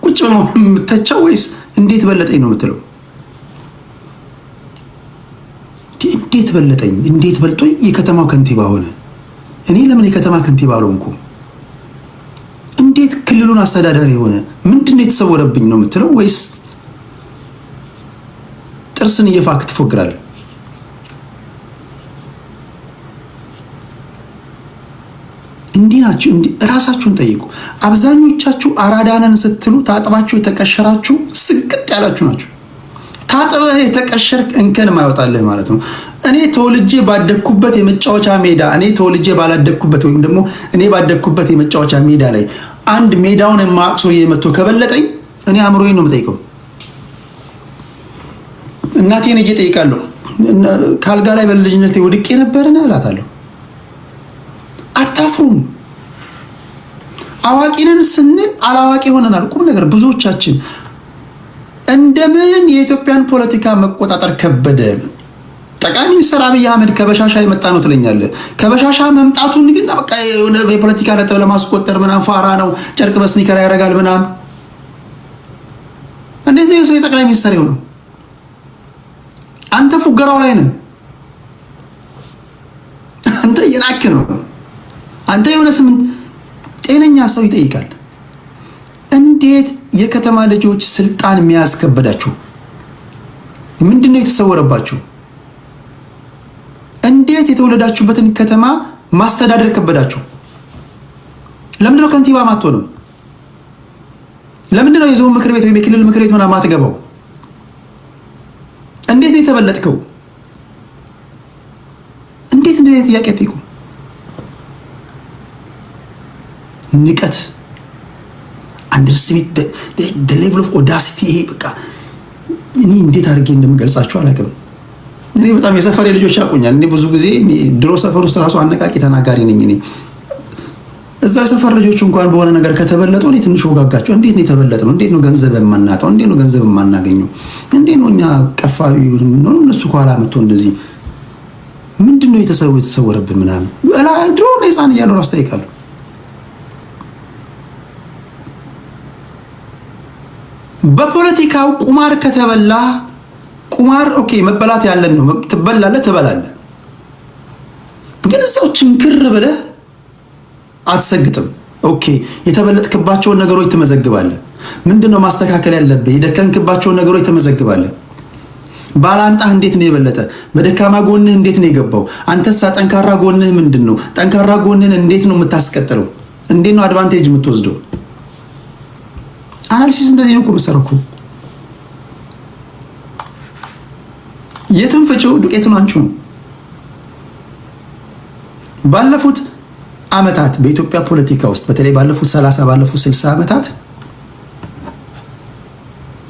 ቁጭ ብለው የምትተቸው ወይስ እንዴት በለጠኝ ነው የምትለው? እንዴት በለጠኝ፣ እንዴት በልጦኝ የከተማው ከንቲባ ሆነ? እኔ ለምን የከተማ ከንቲባ አልሆንኩም? እንዴት ክልሉን አስተዳዳሪ ሆነ? ምንድነው የተሰወረብኝ ነው የምትለው? ወይስ ጥርስን እየፋክ ትፎግራለህ? እንዲህ ናችሁ። ራሳችሁን ጠይቁ። አብዛኞቻችሁ አራዳነን ስትሉ ታጥባችሁ የተቀሸራችሁ ስቅጥ ያላችሁ ናችሁ። ታጥበህ የተቀሸርክ እንከን ማይወጣልህ ማለት ነው። እኔ ተወልጄ ባደግኩበት የመጫወቻ ሜዳ እኔ ተወልጄ ባላደግኩበት ወይም ደግሞ እኔ ባደግኩበት የመጫወቻ ሜዳ ላይ አንድ ሜዳውን የማያውቅ ሰውዬ መጥቶ ከበለጠኝ እኔ አእምሮዬን ነው የምጠይቀው። እናቴን እጄ ጠይቃለሁ። ካልጋ ላይ በልጅነቴ ወድቄ ነበርና እላታለሁ። አታፍሩም? አዋቂነን ስንል አላዋቂ ሆነናል። ቁም ነገር ብዙዎቻችን እንደምን የኢትዮጵያን ፖለቲካ መቆጣጠር ከበደ። ጠቅላይ ሚኒስትር አብይ አህመድ ከበሻሻ የመጣ ነው ትለኛለህ። ከበሻሻ መምጣቱን ግን በቃ የሆነ የፖለቲካ ነጥብ ለማስቆጠር ምናምን ፋራ ነው፣ ጨርቅ በስኒከር ያደርጋል ምናምን። እንዴት ነው የሰው የጠቅላይ ሚኒስትር የሆነው? አንተ ፉገራው ላይ ነህ። አንተ የናክ ነው። አንተ የሆነ ስም ጤነኛ ሰው ይጠይቃል። እንዴት የከተማ ልጆች ስልጣን የሚያስከበዳችሁ? ምንድነው የተሰወረባችሁ? እንዴት የተወለዳችሁበትን ከተማ ማስተዳደር ከበዳችሁ? ለምንድነው ከንቲባ ማትሆነው? ለምንድን ነው የዞን ምክር ቤት ወይ የክልል ምክር ቤት ምናምን አትገባው? እንዴት ነው የተበለጥከው? እንዴት እንደዚህ ጥያቄ ጠይቁ። ንቀት አንደርስቲሜት the level of audacity ይሄ በቃ እኔ እንዴት አድርጌ እንደምገልጻችሁ አላውቅም። እኔ በጣም የሰፈሬ ልጆች ያውቁኛል። እኔ ብዙ ጊዜ ድሮ ሰፈር ውስጥ ራሱ አነቃቂ ተናጋሪ ነኝ። እኔ እዛ ሰፈር ልጆች እንኳን በሆነ ነገር ከተበለጡ እኔ ትንሽ ወጋጋቸው። እንዴት ነው የተበለጥነው? እንዴት ነው ገንዘብ የማናጣው? እንዴት ነው ገንዘብ የማናገኘው? እንዴት ነው እኛ ቀፋቢ ነው እነሱ ከኋላ መጥቶ እንደዚህ ምንድነው የተሰወረብን ምናምን ድሮ ነው ህፃን እያለሁ ራሱ ጠይቃለሁ። በፖለቲካው ቁማር ከተበላ ቁማር ኦኬ መበላት ያለን ነው። ትበላለህ። ግን እዛው ችንክር ብለህ አትሰግጥም። ኦኬ የተበለጥክባቸውን ነገሮች ትመዘግባለህ። ምንድነው ማስተካከል ያለብህ? የደከምክባቸውን ነገሮች ትመዘግባለህ። ባላንጣህ እንዴት ነው የበለጠ? በደካማ ጎንህ እንዴት ነው የገባው? አንተሳ ጠንካራ ጎንህ ምንድነው? ጠንካራ ጎንህን እንዴት ነው የምታስቀጥለው? እንዴት ነው አድቫንቴጅ የምትወስደው? አናሊሲስ እንደዚህ ነው የምትሰራው። የትም ፍጪው ዱቄቱን አንቺ ነው። ባለፉት አመታት በኢትዮጵያ ፖለቲካ ውስጥ በተለይ ባለፉት 30 ባለፉት 60 አመታት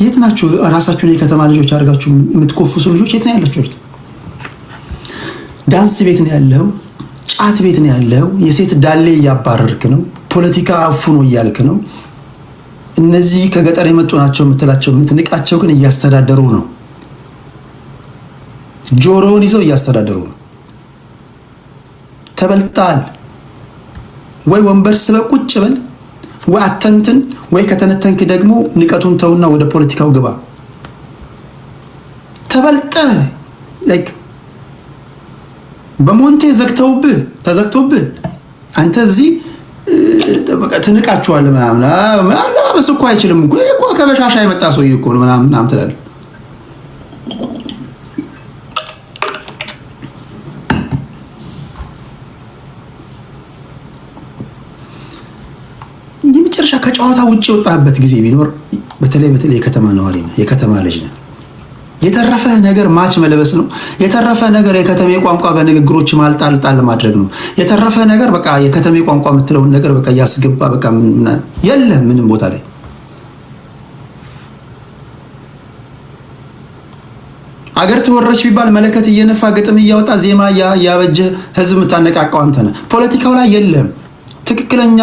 የት ናችሁ? ራሳችሁን የከተማ ልጆች አድርጋችሁ የምትኮፍሱ ልጆች የት ነው ያላችሁት? ዳንስ ቤት ነው ያለው፣ ጫት ቤት ነው ያለው፣ የሴት ዳሌ እያባረርክ ነው፣ ፖለቲካ አፉኖ እያልክ ነው። እነዚህ ከገጠር የመጡ ናቸው የምትላቸው የምትንቃቸው ግን እያስተዳደሩ ነው። ጆሮውን ይዘው እያስተዳደሩ ነው። ተበልጣል ወይ ወንበር ስበብ ቁጭ በል ወይ አተንትን ወይ ከተነተንክ ደግሞ ንቀቱን ተውና ወደ ፖለቲካው ግባ። ተበልጠ ላይክ በሞንቴ ተዘግተውብህ አንተ እዚህ በቃ ትንቃቸዋለህ ምናምን አለባበስ እኮ አይችልም እኮ ከበሻሻ የመጣ ሰው እኮ ነው ምናምን ትላለህ። የመጨረሻ ከጨዋታ ውጭ የወጣበት ጊዜ ቢኖር በተለይ የከተማ ነዋሪ ነህ፣ የከተማ ልጅ ነህ። የተረፈ ነገር ማች መልበስ ነው። የተረፈ ነገር የከተሜ ቋንቋ በንግግሮች ማልጣል ማድረግ ነው። የተረፈ ነገር በቃ የከተሜ ቋንቋ የምትለውን ነገር በቃ ያስገባ በቃ የለም ምንም ቦታ ላይ አገር ተወረች ቢባል መለከት እየነፋ ግጥም እያወጣ ዜማ ያበጀ ህዝብ የምታነቃቀው አንተ ነህ። ፖለቲካው ላይ የለም። ትክክለኛ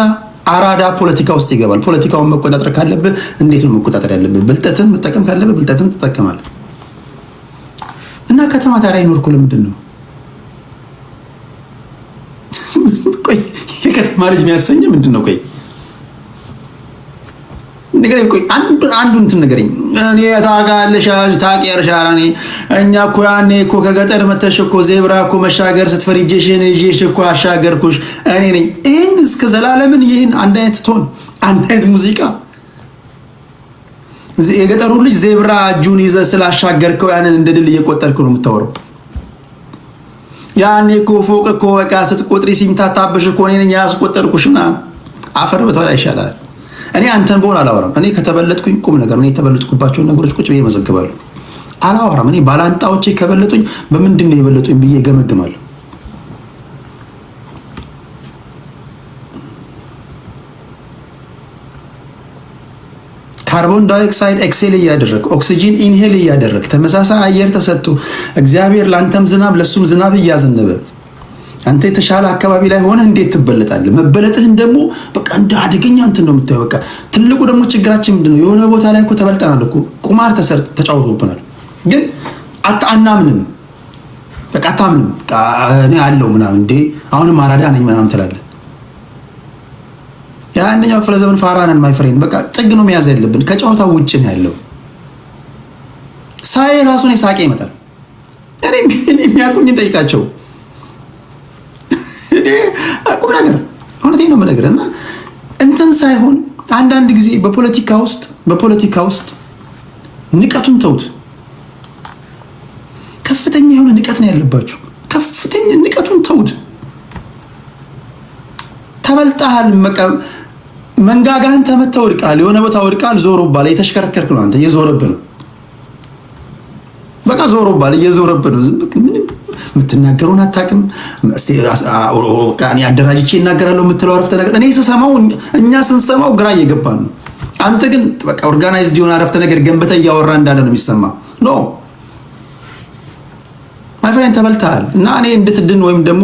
አራዳ ፖለቲካ ውስጥ ይገባል። ፖለቲካውን መቆጣጠር ካለብህ እንዴት ነው መቆጣጠር ያለብህ? ብልጠትን መጠቀም ካለብህ ብልጠትን ትጠቀማለህ። እና ከተማ ታዲያ ይኖርኩ ለምንድን ነው? ቆይ የከተማ ልጅ የሚያሰኝ ምንድን ነው? ቆይ ንገረኝ። ቆይ አንዱን እንትን ንገረኝ። እኔ ታውቂያለሽ እኔ እኛ እኮ ያኔ እኮ ከገጠር መተሽ እኮ ዜብራ እኮ መሻገር ስትፈሪ እጄሽን ይዤሽ እኮ አሻገርኩሽ እኔ ነኝ። ይህን እስከ ዘላለምን ይህን አንድ አይነት ቶን አንድ አይነት ሙዚቃ የገጠሩ ልጅ ዜብራ እጁን ይዘህ ስላሻገርከው ያንን እንደ ድል እየቆጠርክ ነው የምታወራው። ያኔ እኮ ፎቅ እኮ በቃ ስትቆጥሪ ሲምታታብሽ እኮ እኔ ነኝ ያስቆጠርኩሽ ምናምን አፈር በተወላ ይሻላል። እኔ አንተን በሆን አላወራም። እኔ ከተበለጥኩኝ ቁም ነገር እኔ የተበለጥኩባቸውን ነገሮች ቁጭ ብዬ መዘግባለሁ። አላወራም። እኔ ባላንጣዎቼ ከበለጡኝ በምንድን ነው የበለጡኝ ብዬ ገመግማለሁ። ካርቦን ዳይኦክሳይድ ኤክሴል እያደረግ ኦክሲጂን ኢንሄል እያደረግ ተመሳሳይ አየር ተሰጥቶ እግዚአብሔር ላንተም ዝናብ ለሱም ዝናብ እያዘነበ አንተ የተሻለ አካባቢ ላይ ሆነ እንዴት ትበለጣለህ? መበለጥህን ደግሞ በቃ እንደ አደገኛ እንትን ነው የምታየው። በቃ ትልቁ ደግሞ ችግራችን ምንድነው? የሆነ ቦታ ላይ እኮ ተበልጠናል እኮ ቁማር ተጫውቶብናል። ግን አታምንም። በቃ አታምንም። እኔ አለው ምናምን እንዴ አሁንም አራዳ ነኝ ምናምን ትላለህ። የአንደኛው ክፍለ ዘመን ፋራ ነን ማይ ፍሬንድ። በቃ ጥግ ነው መያዝ ያለብን። ከጨዋታው ውጭ ነው ያለው። ሳይ ራሱን ሳቄ ይመጣል። እኔ የሚያውቁኝን ጠይቃቸው። ቁም ነገር እውነቴን ነው የምነግርህ። እና እንትን ሳይሆን አንዳንድ ጊዜ በፖለቲካ ውስጥ ንቀቱን ተውት። ከፍተኛ የሆነ ንቀት ነው ያለባችሁ። ከፍተኛ ንቀቱን ተውት። ተበልጠሃል። መንጋጋህን ተመተህ ወድቃል፣ የሆነ ቦታ ወድቃል፣ ዞሮባል። የተሽከረከርክ ነው አንተ፣ እየዞረብህ ነው። በቃ ዞሮባል፣ እየዞረብህ ነው። ምንም የምትናገረውን አታውቅም። እስቲ እኔ አደራጅቼ እናገራለሁ የምትለው አረፍተ ነገር እኔ ስሰማው፣ እኛ ስንሰማው ግራ እየገባን ነው። አንተ ግን በቃ ኦርጋናይዝድ የሆነ አረፍተ ነገር ገንብተህ እያወራ እንዳለ ነው የሚሰማ። ኖ ማይ ፍሬንድ ተበልተሃል። እና እኔ እንድትድን ወይም ደግሞ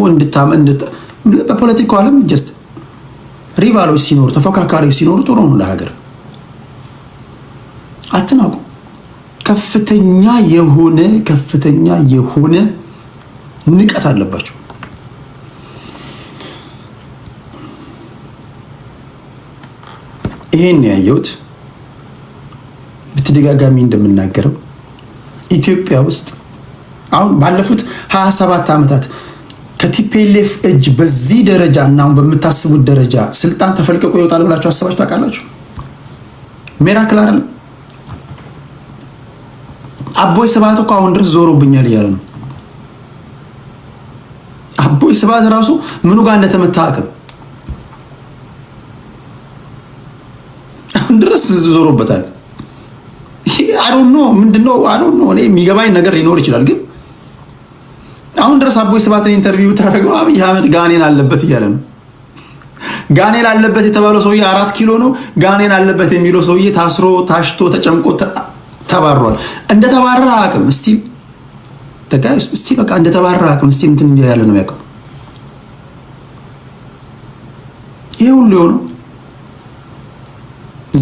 በፖለቲካው ዓለም ጀስት ሪቫሎች ሲኖሩ ተፎካካሪዎች ሲኖሩ ጥሩ ነው ለሀገር። አትናቁ። ከፍተኛ የሆነ ንቀት አለባቸው። ይሄን ያየሁት በተደጋጋሚ እንደምናገረው ኢትዮጵያ ውስጥ አሁን ባለፉት 27 ዓመታት ከቲፒኤልኤፍ እጅ በዚህ ደረጃ እና አሁን በምታስቡት ደረጃ ስልጣን ተፈልቅቆ ይወጣል ብላችሁ አስባችሁ ታውቃላችሁ? ሚራክል አይደለም። አቦይ ስብሃት እኮ አሁን ድረስ ዞሮብኛል እያለ ነው። አቦይ ስብሃት ራሱ ምኑ ጋር እንደተመታ አቅም አሁን ድረስ ዞሮበታል። አይ ዶንት ኖ ምንድነው እኔ የሚገባኝ ነገር ሊኖር ይችላል፣ ግን አሁን ድረስ አቦይ ስብሃትን ኢንተርቪው ታደርገው አብይ አህመድ ጋኔን አለበት እያለ ነው። ጋኔን አለበት የተባለው ሰውዬ 4 ኪሎ ነው። ጋኔን አለበት የሚለው ሰውዬ ታስሮ ታሽቶ ተጨምቆ ተባሯል። እንደተባረረ አቅም ስቲል በቃ እንደተባረረ አቅም ስቲል እንትን ያለ ነው ያውቀው። ይሄ ሁሉ የሆነው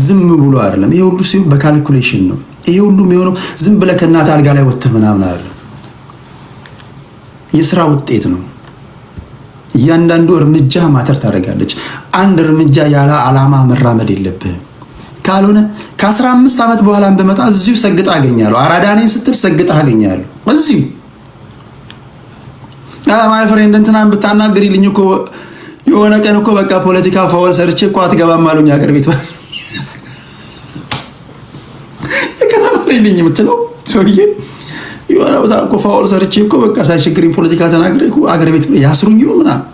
ዝም ብሎ አይደለም። ይሄ ሁሉ ሲሆን በካልኩሌሽን ነው። ይሄ ሁሉ የሆነው ዝም ብለህ ከእናትህ አልጋ ላይ ወጥተህ ምናምን አይደለም። የስራ ውጤት ነው። እያንዳንዱ እርምጃ ማተር ታደርጋለች። አንድ እርምጃ ያለ ዓላማ መራመድ የለብህም። ካልሆነ ከ15 ዓመት በኋላም በመጣ እዚሁ ሰግጣ አገኛለሁ። አራዳ ነኝ ስትል ሰግጣ አገኛለሁ እዚሁ። ማይ ፍሬንድ እንትናን ብታናግሪልኝ እኮ የሆነ ቀን እኮ በቃ ፖለቲካ ፋውል ሰርቼ እኮ አትገባም አሉኝ አገር ቤት የከተማልኝ የምትለው ሰውዬ የሆነ ቦታ እኮ ፋውል ሰርቼ እኮ በቃ ሳይቸግረኝ ፖለቲካ ተናግሬ እኮ አገር ቤት ያስሩኝ ነው ምናምን።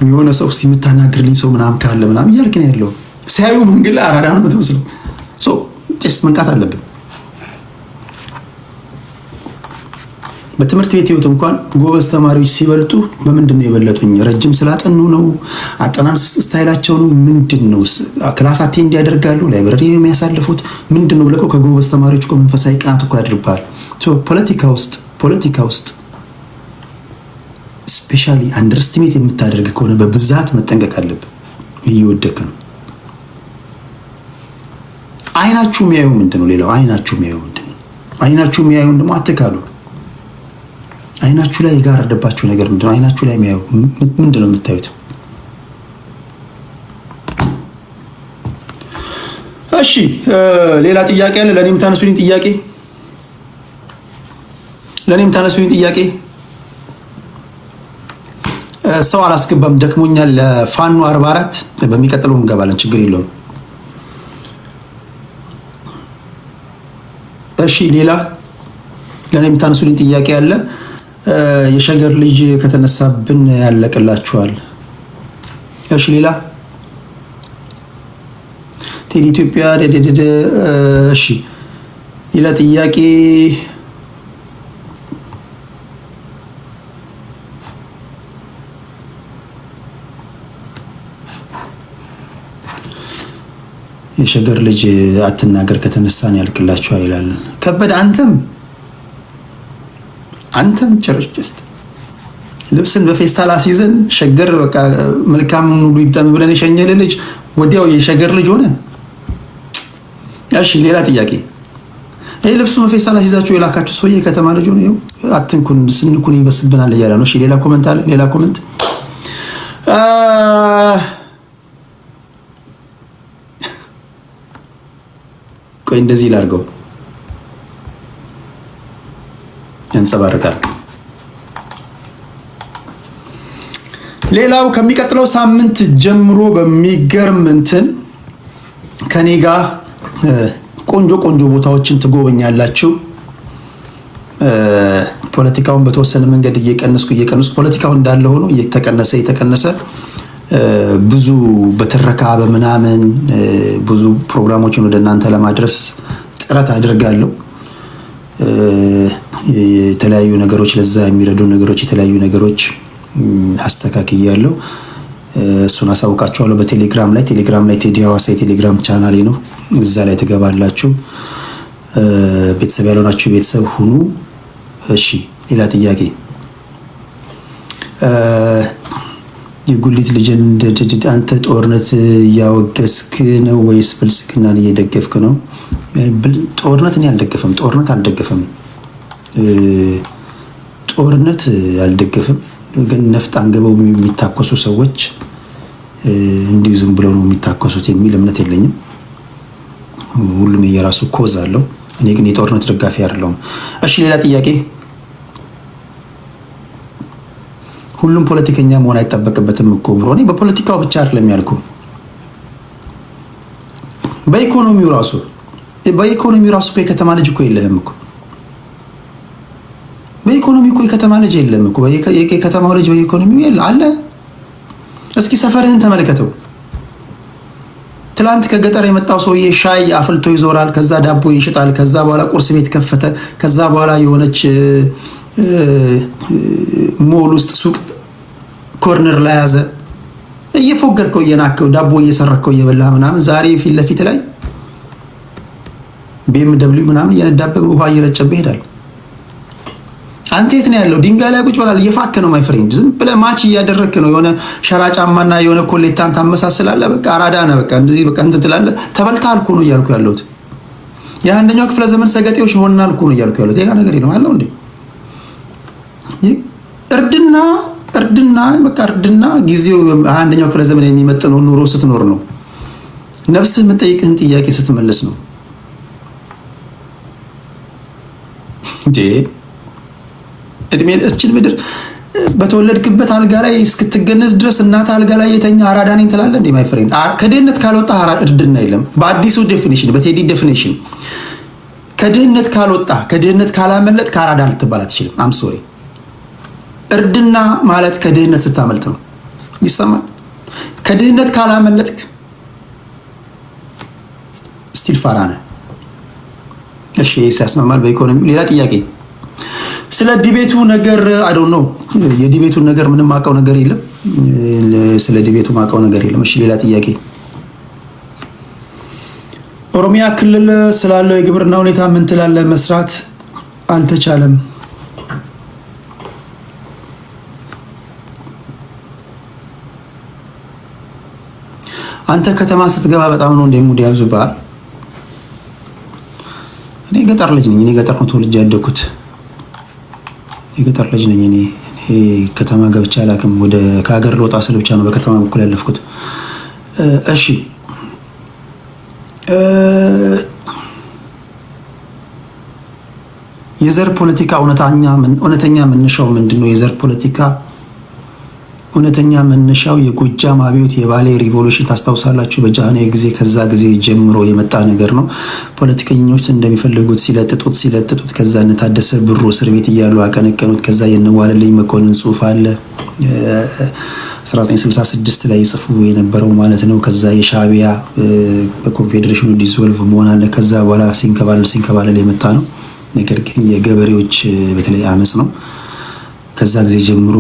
የሆነ ሰው ሲምታናግርልኝ ሰው ምናምን ካለ ምናምን እያልክ ነው ያለው። ሲያዩ መንገድ ላይ አራዳ ነው የምትመስለው። ስ መንቃት አለብን። በትምህርት ቤት ህይወት እንኳን ጎበዝ ተማሪዎች ሲበልጡ በምንድን ነው የበለጡኝ? ረጅም ስላጠኑ ነው? አጠናን ስታይላቸው ነው? ምንድን ነው? ክላስ አቴንድ ያደርጋሉ? ላይብረሪ ነው የሚያሳልፉት? ምንድን ነው ብለህ ከጎበዝ ተማሪዎች እኮ መንፈሳዊ ቅናት እኮ ያድርብሃል። ፖለቲካ ውስጥ ስፔሻሊ አንደርስቲሜት የምታደርግ ከሆነ በብዛት መጠንቀቅ አለብህ። እየወደክ ነው። አይናችሁ የሚያዩ ምንድን ነው? ሌላው አይናችሁ የሚያዩ ምንድን ነው? አይናችሁ የሚያዩን ደግሞ አትካሉ። አይናችሁ ላይ የጋረደባችሁ ነገር ምንድነው? አይናችሁ ላይ የሚያዩ ምንድነው የምታዩት? እሺ ሌላ ጥያቄ አለ? ለኔም ታነሱልኝ ጥያቄ። ሰው አላስገባም፣ ደክሞኛል። ለፋኖ 44 በሚቀጥለው እንገባለን፣ ችግር የለውም። እሺ ሌላ ለኔም ታነሱልኝ ጥያቄ አለ? የሸገር ልጅ ከተነሳብን ያለቅላችኋል። እሺ ሌላ ቴዲ ኢትዮጵያ ደደደ። እሺ ሌላ ጥያቄ የሸገር ልጅ አትናገር ከተነሳን ያልቅላችኋል ይላል ከበደ። አንተም ጨርጭስት ልብስን በፌስታል አስይዘን ሸገር በቃ መልካም ሁሉ ይግጠም ብለን የሸኘለ ልጅ ወዲያው የሸገር ልጅ ሆነ። እሺ ሌላ ጥያቄ። ይሄ ልብሱ በፌስታል አስይዛችሁ የላካችሁ ሰውዬ ከተማ ልጅ ሆነ። ይኸው አትንኩን ስንኩን ይበስብናል እያለ ነው። እሺ ሌላ ኮሜንት አለ? ሌላ ኮሜንት ቆይ እንደዚህ ላድርገው፣ ያንጸባርቃል። ሌላው ከሚቀጥለው ሳምንት ጀምሮ በሚገርም እንትን ከኔ ጋር ቆንጆ ቦታዎችን ትጎበኛላችሁ። ፖለቲካውን በተወሰነ መንገድ እየቀነስኩ ፖለቲካው እንዳለ ሆኖ እየተቀነሰ ብዙ በትረካ በምናምን ብዙ ፕሮግራሞችን ወደ እናንተ ለማድረስ ጥረት አድርጋለሁ። የተለያዩ ነገሮች ለዛ የሚረዱ ነገሮች የተለያዩ ነገሮች አስተካክያለሁ። እሱን አሳውቃችኋለሁ በቴሌግራም ላይ ቴዲ ሐዋሳ የቴሌግራም ቻናሌ ነው። እዛ ላይ ትገባላችሁ። ቤተሰብ ያልሆናችሁ ቤተሰብ ሁኑ። እሺ ሌላ ጥያቄ የጉሊት ልጅን አንተ ጦርነት እያወገዝክ ነው ወይስ ብልጽግናን እየደገፍክ ነው? ጦርነት እኔ አልደገፈም። ጦርነት አልደገፈም። ጦርነት አልደገፈም። ግን ነፍጥ አንገበው የሚታኮሱ ሰዎች እንዲሁ ዝም ብለው ነው የሚታኮሱት የሚል እምነት የለኝም። ሁሉም የራሱ ኮዝ አለው። እኔ ግን የጦርነት ደጋፊ አይደለሁም። እሺ ሌላ ጥያቄ። ሁሉም ፖለቲከኛ መሆን አይጠበቅበትም እኮ ብሮ። እኔ በፖለቲካው ብቻ አይደለም ያልኩ፣ በኢኮኖሚው ራሱ እኮ የከተማ ልጅ እኮ የለህም እኮ። በኢኮኖሚ እኮ የከተማ ልጅ የለም እኮ። የከተማው ልጅ በኢኮኖሚው የለ አለ። እስኪ ሰፈርህን ተመልከተው። ትላንት ከገጠር የመጣው ሰውዬ ሻይ አፍልቶ ይዞራል፣ ከዛ ዳቦ ይሽጣል፣ ከዛ በኋላ ቁርስ ቤት ከፈተ፣ ከዛ በኋላ የሆነች ሞል ውስጥ ሱቅ ኮርነር ላይ ያዘ። እየፎገርከው እየናከው ዳቦ እየሰረከው እየበላህ ምናምን ዛሬ ፊት ለፊት ላይ BMW ምናምን እየነዳበህ ውሃ እየረጨብህ ይሄዳል። አንተ የት ነው ያለው? ድንጋይ ላይ ቁጭ ብለህ እየፋከ ነው ማይ ፍሬንድ። ዝም ብለህ ማች እያደረክ ነው። የሆነ ሸራ ጫማና የሆነ ኮሌታን ታመሳስላለህ። በቃ አራዳ ነህ። በቃ እንደዚህ በቃ እንትን ትላለህ። ተበልተሃል እኮ ነው እያልኩ ያለሁት። የአንደኛው ክፍለ ዘመን ሰገጤዎች ሆናል እኮ ነው እያልኩ ያለሁት። ሌላ ነገር የለም አለው እንዴ። እርድና ጊዜው አንደኛው ክፍለ ዘመን የሚመጥነው ኑሮ ስትኖር ነው። ነፍስህ የምትጠይቅህን ጥያቄ ስትመለስ ነው እንዴ። እድሜ እችን ምድር በተወለድክበት አልጋ ላይ እስክትገነዝ ድረስ እናት አልጋ ላይ የተኛ አራዳ ነኝ ትላለህ እንዴ ማይ ፍሬንድ። ከድህነት ካልወጣ እርድና የለም። በአዲሱ ዴፊኒሽን፣ በቴዲ ዴፊኒሽን ከድህነት ካልወጣ ከድህነት ካላመለጥ ከአራዳ ልትባል አትችልም። አም ሶሪ። እርድና ማለት ከድህነት ስታመልጥ ነው። ይሰማል። ከድህነት ካላመለጥክ ስቲል ፋራ ነህ። እሺ ያስማማል በኢኮኖሚው። ሌላ ጥያቄ ስለ ዲቤቱ ነገር አይ ዶንት ኖ። የዲቤቱን ነገር ምንም ማውቀው ነገር የለም። ስለ ዲቤቱ ማውቀው ነገር የለም። እሺ ሌላ ጥያቄ። ኦሮሚያ ክልል ስላለው የግብርና ሁኔታ ምን ትላለህ? መስራት አልተቻለም። አንተ ከተማ ስትገባ በጣም ነው እንደሙድ ያዙብሃል። እኔ ገጠር ልጅ ነኝ። እኔ ገጠር ነው ተወልጄ ያደኩት። የገጠር ልጅ ነኝ እኔ ከተማ ገብቼ አላውቅም። ወደ ከሀገር ልወጣ ስል ብቻ ነው በከተማ በኩል ያለፍኩት። እሺ የዘር ፖለቲካ እውነተኛ መነሻው ምንድነው? የዘር ፖለቲካ እውነተኛ መነሻው የጎጃም አብዮት፣ የባሌ ሪቮሉሽን ታስታውሳላችሁ? በጃንሆይ ጊዜ ከዛ ጊዜ ጀምሮ የመጣ ነገር ነው። ፖለቲከኞች እንደሚፈልጉት ሲለጥጡት ከዛ እነ ታደሰ ብሩ እስር ቤት እያሉ አቀነቀኑት። ከዛ የነዋለልኝ መኮንን ጽሑፍ አለ 1966 ላይ ጽፉ የነበረው ማለት ነው። ከዛ የሻዕቢያ በኮንፌዴሬሽኑ ዲስቮልቭ መሆን አለ። ከዛ በኋላ ሲንከባለል የመጣ ነው። ነገር ግን የገበሬዎች በተለይ አመጽ ነው። ከዛ ጊዜ ጀምሮ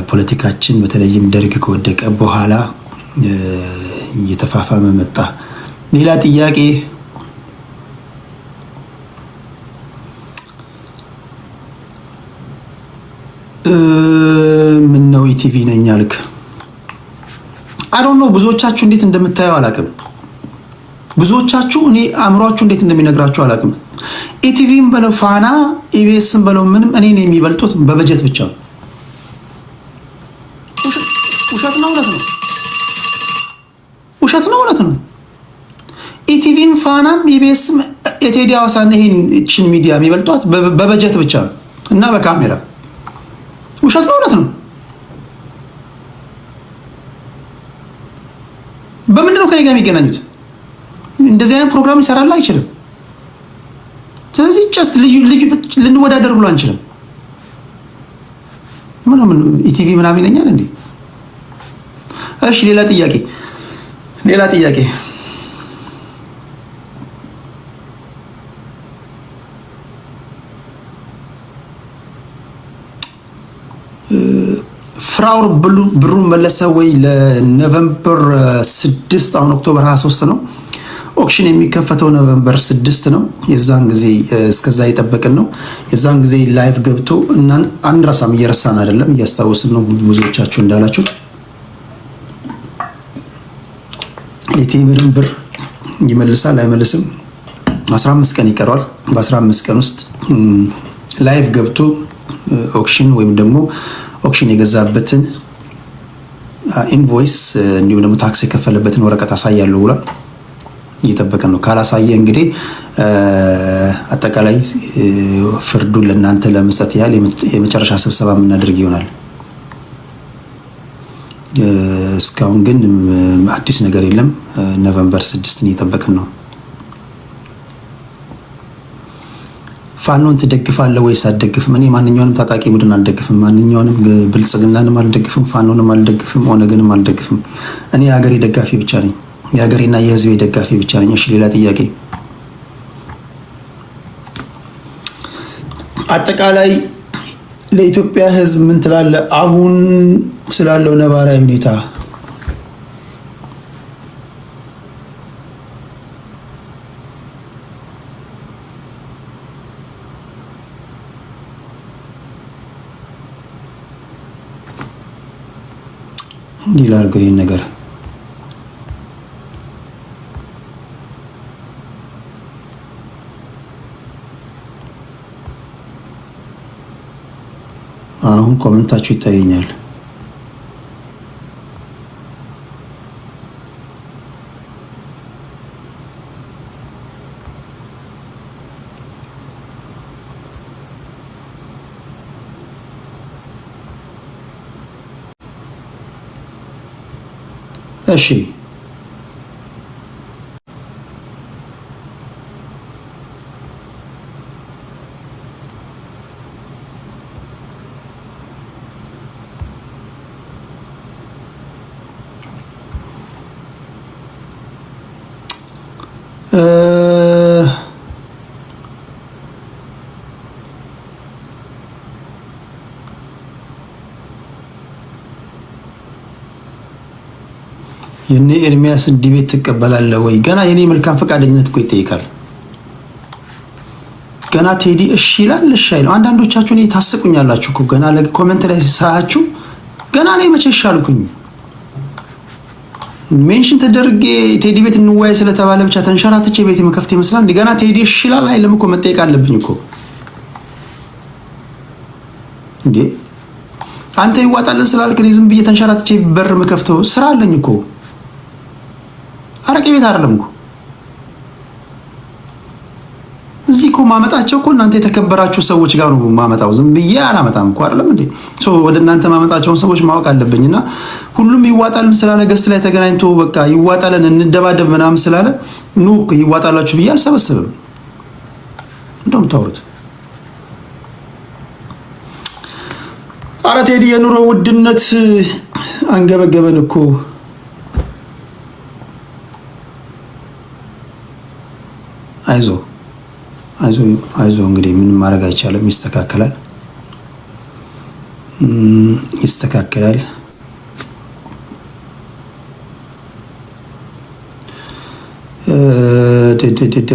ፖለቲካችን በተለይም ደርግ ከወደቀ በኋላ እየተፋፋመ መጣ። ሌላ ጥያቄ። ምን ነው ኢቲቪ ነኝ አልክ? አይ ዶንት ኖ። ብዙዎቻችሁ እንዴት እንደምታየው አላውቅም። ብዙዎቻችሁ እኔ አእምሯችሁ እንዴት እንደሚነግራችሁ አላውቅም። ኢቲቪም በለው ፋና ኢቢኤስም በለው ምንም እኔን የሚበልጡት በበጀት ብቻ ነው። ውሸት ነው እውነት ነው? ውሸት ነው እውነት ነው? ኢቲቪም ፋናም ኢቢኤስም የቴዲ ሐዋሳና ይህችን ሚዲያ የሚበልጧት በበጀት ብቻ ነው እና በካሜራ። ውሸት ነው እውነት ነው? በምንድን ነው ከኔ ጋር የሚገናኙት? እንደዚህ አይነት ፕሮግራም ይሰራል አይችልም። ስለዚህ ጨስ ልዩ ልንወዳደር ብሎ አንችልም። ምን ኢቲቪ ምናምን ይለኛል እንዴ? እሺ ሌላ ጥያቄ ፍራውር ብሩን መለሰ ወይ ለኖቬምበር 6 አሁን ኦክቶበር 23 ነው ኦክሽን የሚከፈተው ኖቬምበር 6 ነው የዛን ጊዜ እስከዛ እየጠበቅን ነው የዛን ጊዜ ላይቭ ገብቶ እና አንራሳም እየረሳን አይደለም እያስታወስን ነው ብዙዎቻችሁ እንዳላችሁ የቴምርን ብር ይመልሳል አይመልስም 15 ቀን ይቀራል በ15 ቀን ውስጥ ላይቭ ገብቶ ኦክሽን ወይም ደግሞ ኦክሽን የገዛበትን ኢንቮይስ እንዲሁም ደግሞ ታክስ የከፈለበትን ወረቀት አሳያለሁ ብሏል እየጠበቀን ነው ካላሳየ እንግዲህ አጠቃላይ ፍርዱን ለእናንተ ለመስጠት ያህል የመጨረሻ ስብሰባ የምናደርግ ይሆናል እስካሁን ግን አዲስ ነገር የለም ኖቬምበር 6 እየጠበቀን ነው ፋኖን ትደግፋለህ ወይስ አትደግፍም? እኔ ማንኛውንም ታጣቂ ቡድን አልደግፍም። ማንኛውንም ብልጽግናንም አልደግፍም፣ ፋኖንም አልደግፍም፣ ኦነግንም አልደግፍም። እኔ የሀገሬ ደጋፊ ብቻ ነኝ። የሀገሬና የህዝቤ ደጋፊ ብቻ ነኝ። እሺ ሌላ ጥያቄ። አጠቃላይ ለኢትዮጵያ ህዝብ ምን ትላለህ አሁን ስላለው ነባራዊ ሁኔታ? እንዲህ ላድርገው ይህን ነገር አሁን ኮሜንታችሁ ይታየኛል። እሺ የኔ ኤርሚያስ ዲቤት ትቀበላለህ ወይ? ገና የኔ መልካም ፈቃደኝነት እኮ ይጠይቃል። ገና ቴዲ እሺ ይላል እሺ አይልም። አንዳንዶቻችሁ እኔ ታስቁኛላችሁ እኮ ገና ለኮሜንት ላይ ሳያችሁ ገና ላይ መቼ ይሻልኩኝ ሜንሽን ተደርጌ ቴዲ ቤት እንወያይ ስለተባለ ብቻ ተንሸራትቼ ቤት መከፍት ይመስላል። ገና ቴዲ እሺ ይላል አይልም እኮ መጠየቅ አለብኝ እኮ እንዴ። አንተ ይዋጣልን ስላልክ እኔ ዝም ብዬ ተንሸራትቼ በር መከፍተው ስራ አለኝ እኮ። አረቄ ቤት አይደለም እኮ እዚህ እኮ ማመጣቸው እኮ እናንተ የተከበራችሁ ሰዎች ጋር ነው ማመጣው። ዝም ብዬ አላመጣም እኮ አይደለም እንዴ። ወደ እናንተ ማመጣቸውን ሰዎች ማወቅ አለብኝና ሁሉም ይዋጣልን ስላለ ገስት ላይ ተገናኝቶ በቃ ይዋጣልን እንደባደብ ምናምን ስላለ ኑ ይዋጣላችሁ ብዬ አልሰበስብም። እንደውም ታውሩት አረ ቴዲ የኑሮ ውድነት አንገበገበን እኮ። አይዞ እንግዲህ ምንም ማድረግ አይቻልም። ይስተካከላል።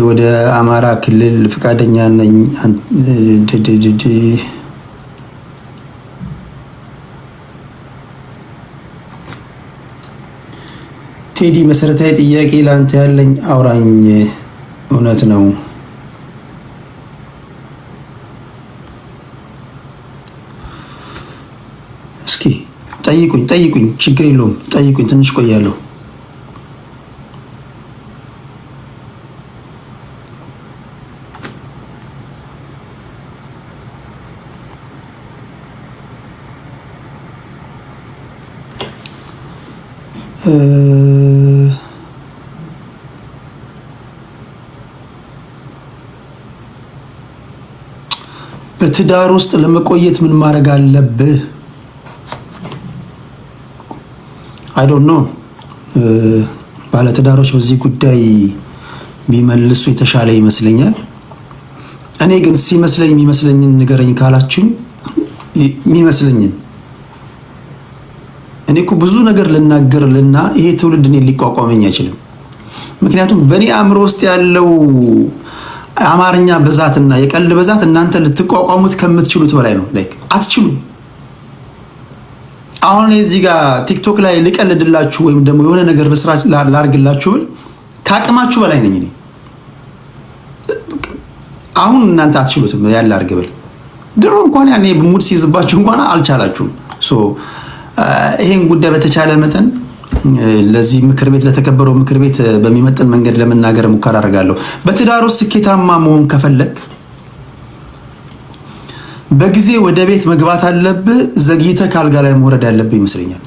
ወደ አማራ ክልል ፈቃደኛ ነኝ። ቴዲ መሰረታዊ ጥያቄ ላንተ ያለኝ አውራኝ። እውነት ነው። እስኪ ጠይቁኝ፣ ችግር የለውም ጠይቁኝ። ትንሽ ቆያለሁ። በትዳር ውስጥ ለመቆየት ምን ማድረግ አለብህ? አይ ዶንት ኖ ባለትዳሮች በዚህ ጉዳይ ቢመልሱ የተሻለ ይመስለኛል። እኔ ግን ሲመስለኝ የሚመስለኝን ንገረኝ ካላችሁኝ የሚመስለኝን እኔ እኮ ብዙ ነገር ልናገርልና ይሄ ትውልድ እኔን ሊቋቋመኝ አይችልም። ምክንያቱም በእኔ አእምሮ ውስጥ ያለው አማርኛ ብዛትና የቀልድ ብዛት እናንተ ልትቋቋሙት ከምትችሉት በላይ ነው። ላይክ አትችሉም። አሁን እዚህ ጋር ቲክቶክ ላይ ልቀልድላችሁ ወይም ደግሞ የሆነ ነገር በስራ ላርግላችሁ ብል ካቅማችሁ በላይ ነኝ እኔ። አሁን እናንተ አትችሉትም ያለ አርግብል። ድሮ እንኳን ያኔ ሙድ ሲይዝባችሁ እንኳን አልቻላችሁም። ሶ ይሄን ጉዳይ በተቻለ መጠን ለዚህ ምክር ቤት ለተከበረው ምክር ቤት በሚመጥን መንገድ ለመናገር ሙከራ አደርጋለሁ። በትዳሩ ስኬታማ መሆን ከፈለክ በጊዜ ወደ ቤት መግባት አለብህ። ዘግይተህ ካልጋ ላይ መውረድ ያለብህ ይመስለኛል።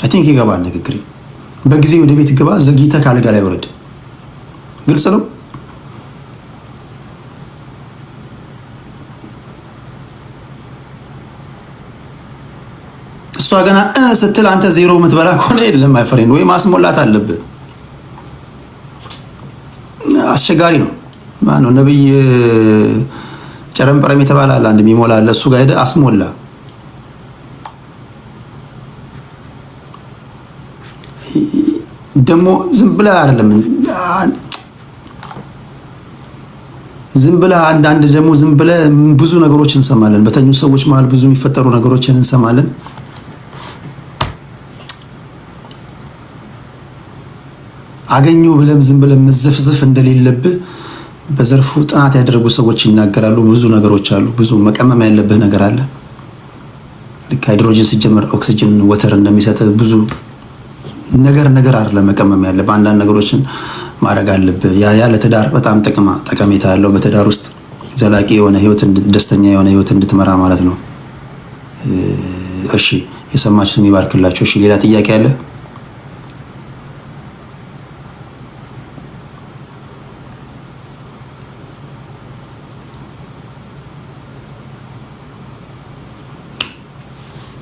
አይ ቲንክ ይገባል ንግግሬ። በጊዜ ወደ ቤት ግባ፣ ዘግይተህ ካልጋ ላይ ወረድ። ግልጽ ነው። እሷ ገና ስትል አንተ ዜሮ የምትበላ ከሆነ የለም ማይ ፍሬንድ፣ ወይ ማስሞላት አለብህ። አስቸጋሪ ነው። ማነው ነብይ ጨረምበረም የተባለ አለ አንድ የሚሞላ አለ። እሱ ጋር ሄደህ አስሞላ። ደግሞ ዝም ብለህ አይደለም ዝም ብለህ አንዳንድ ደግሞ ዝም ብለህ ብዙ ነገሮች እንሰማለን። በተኙ ሰዎች መሀል ብዙ የሚፈጠሩ ነገሮችን እንሰማለን። አገኘው ብለም ዝም ብለም መዘፍዘፍ እንደሌለብህ በዘርፉ ጥናት ያደረጉ ሰዎች ይናገራሉ። ብዙ ነገሮች አሉ። ብዙ መቀመም ያለብህ ነገር አለ። ልክ ሃይድሮጅን ሲጀመር ኦክሲጅን ወተር እንደሚሰጥ ብዙ ነገር አይደለም መቀመም ያለብህ። አንዳንድ ነገሮችን ማድረግ አለብህ። ያ ለትዳር በጣም ጠቀሜታ ያለው በትዳር ውስጥ ዘላቂ የሆነ ህይወት፣ ደስተኛ የሆነ ህይወት እንድትመራ ማለት ነው። እሺ የሰማችሁትን ይባርክላችሁ። እሺ ሌላ ጥያቄ አለ?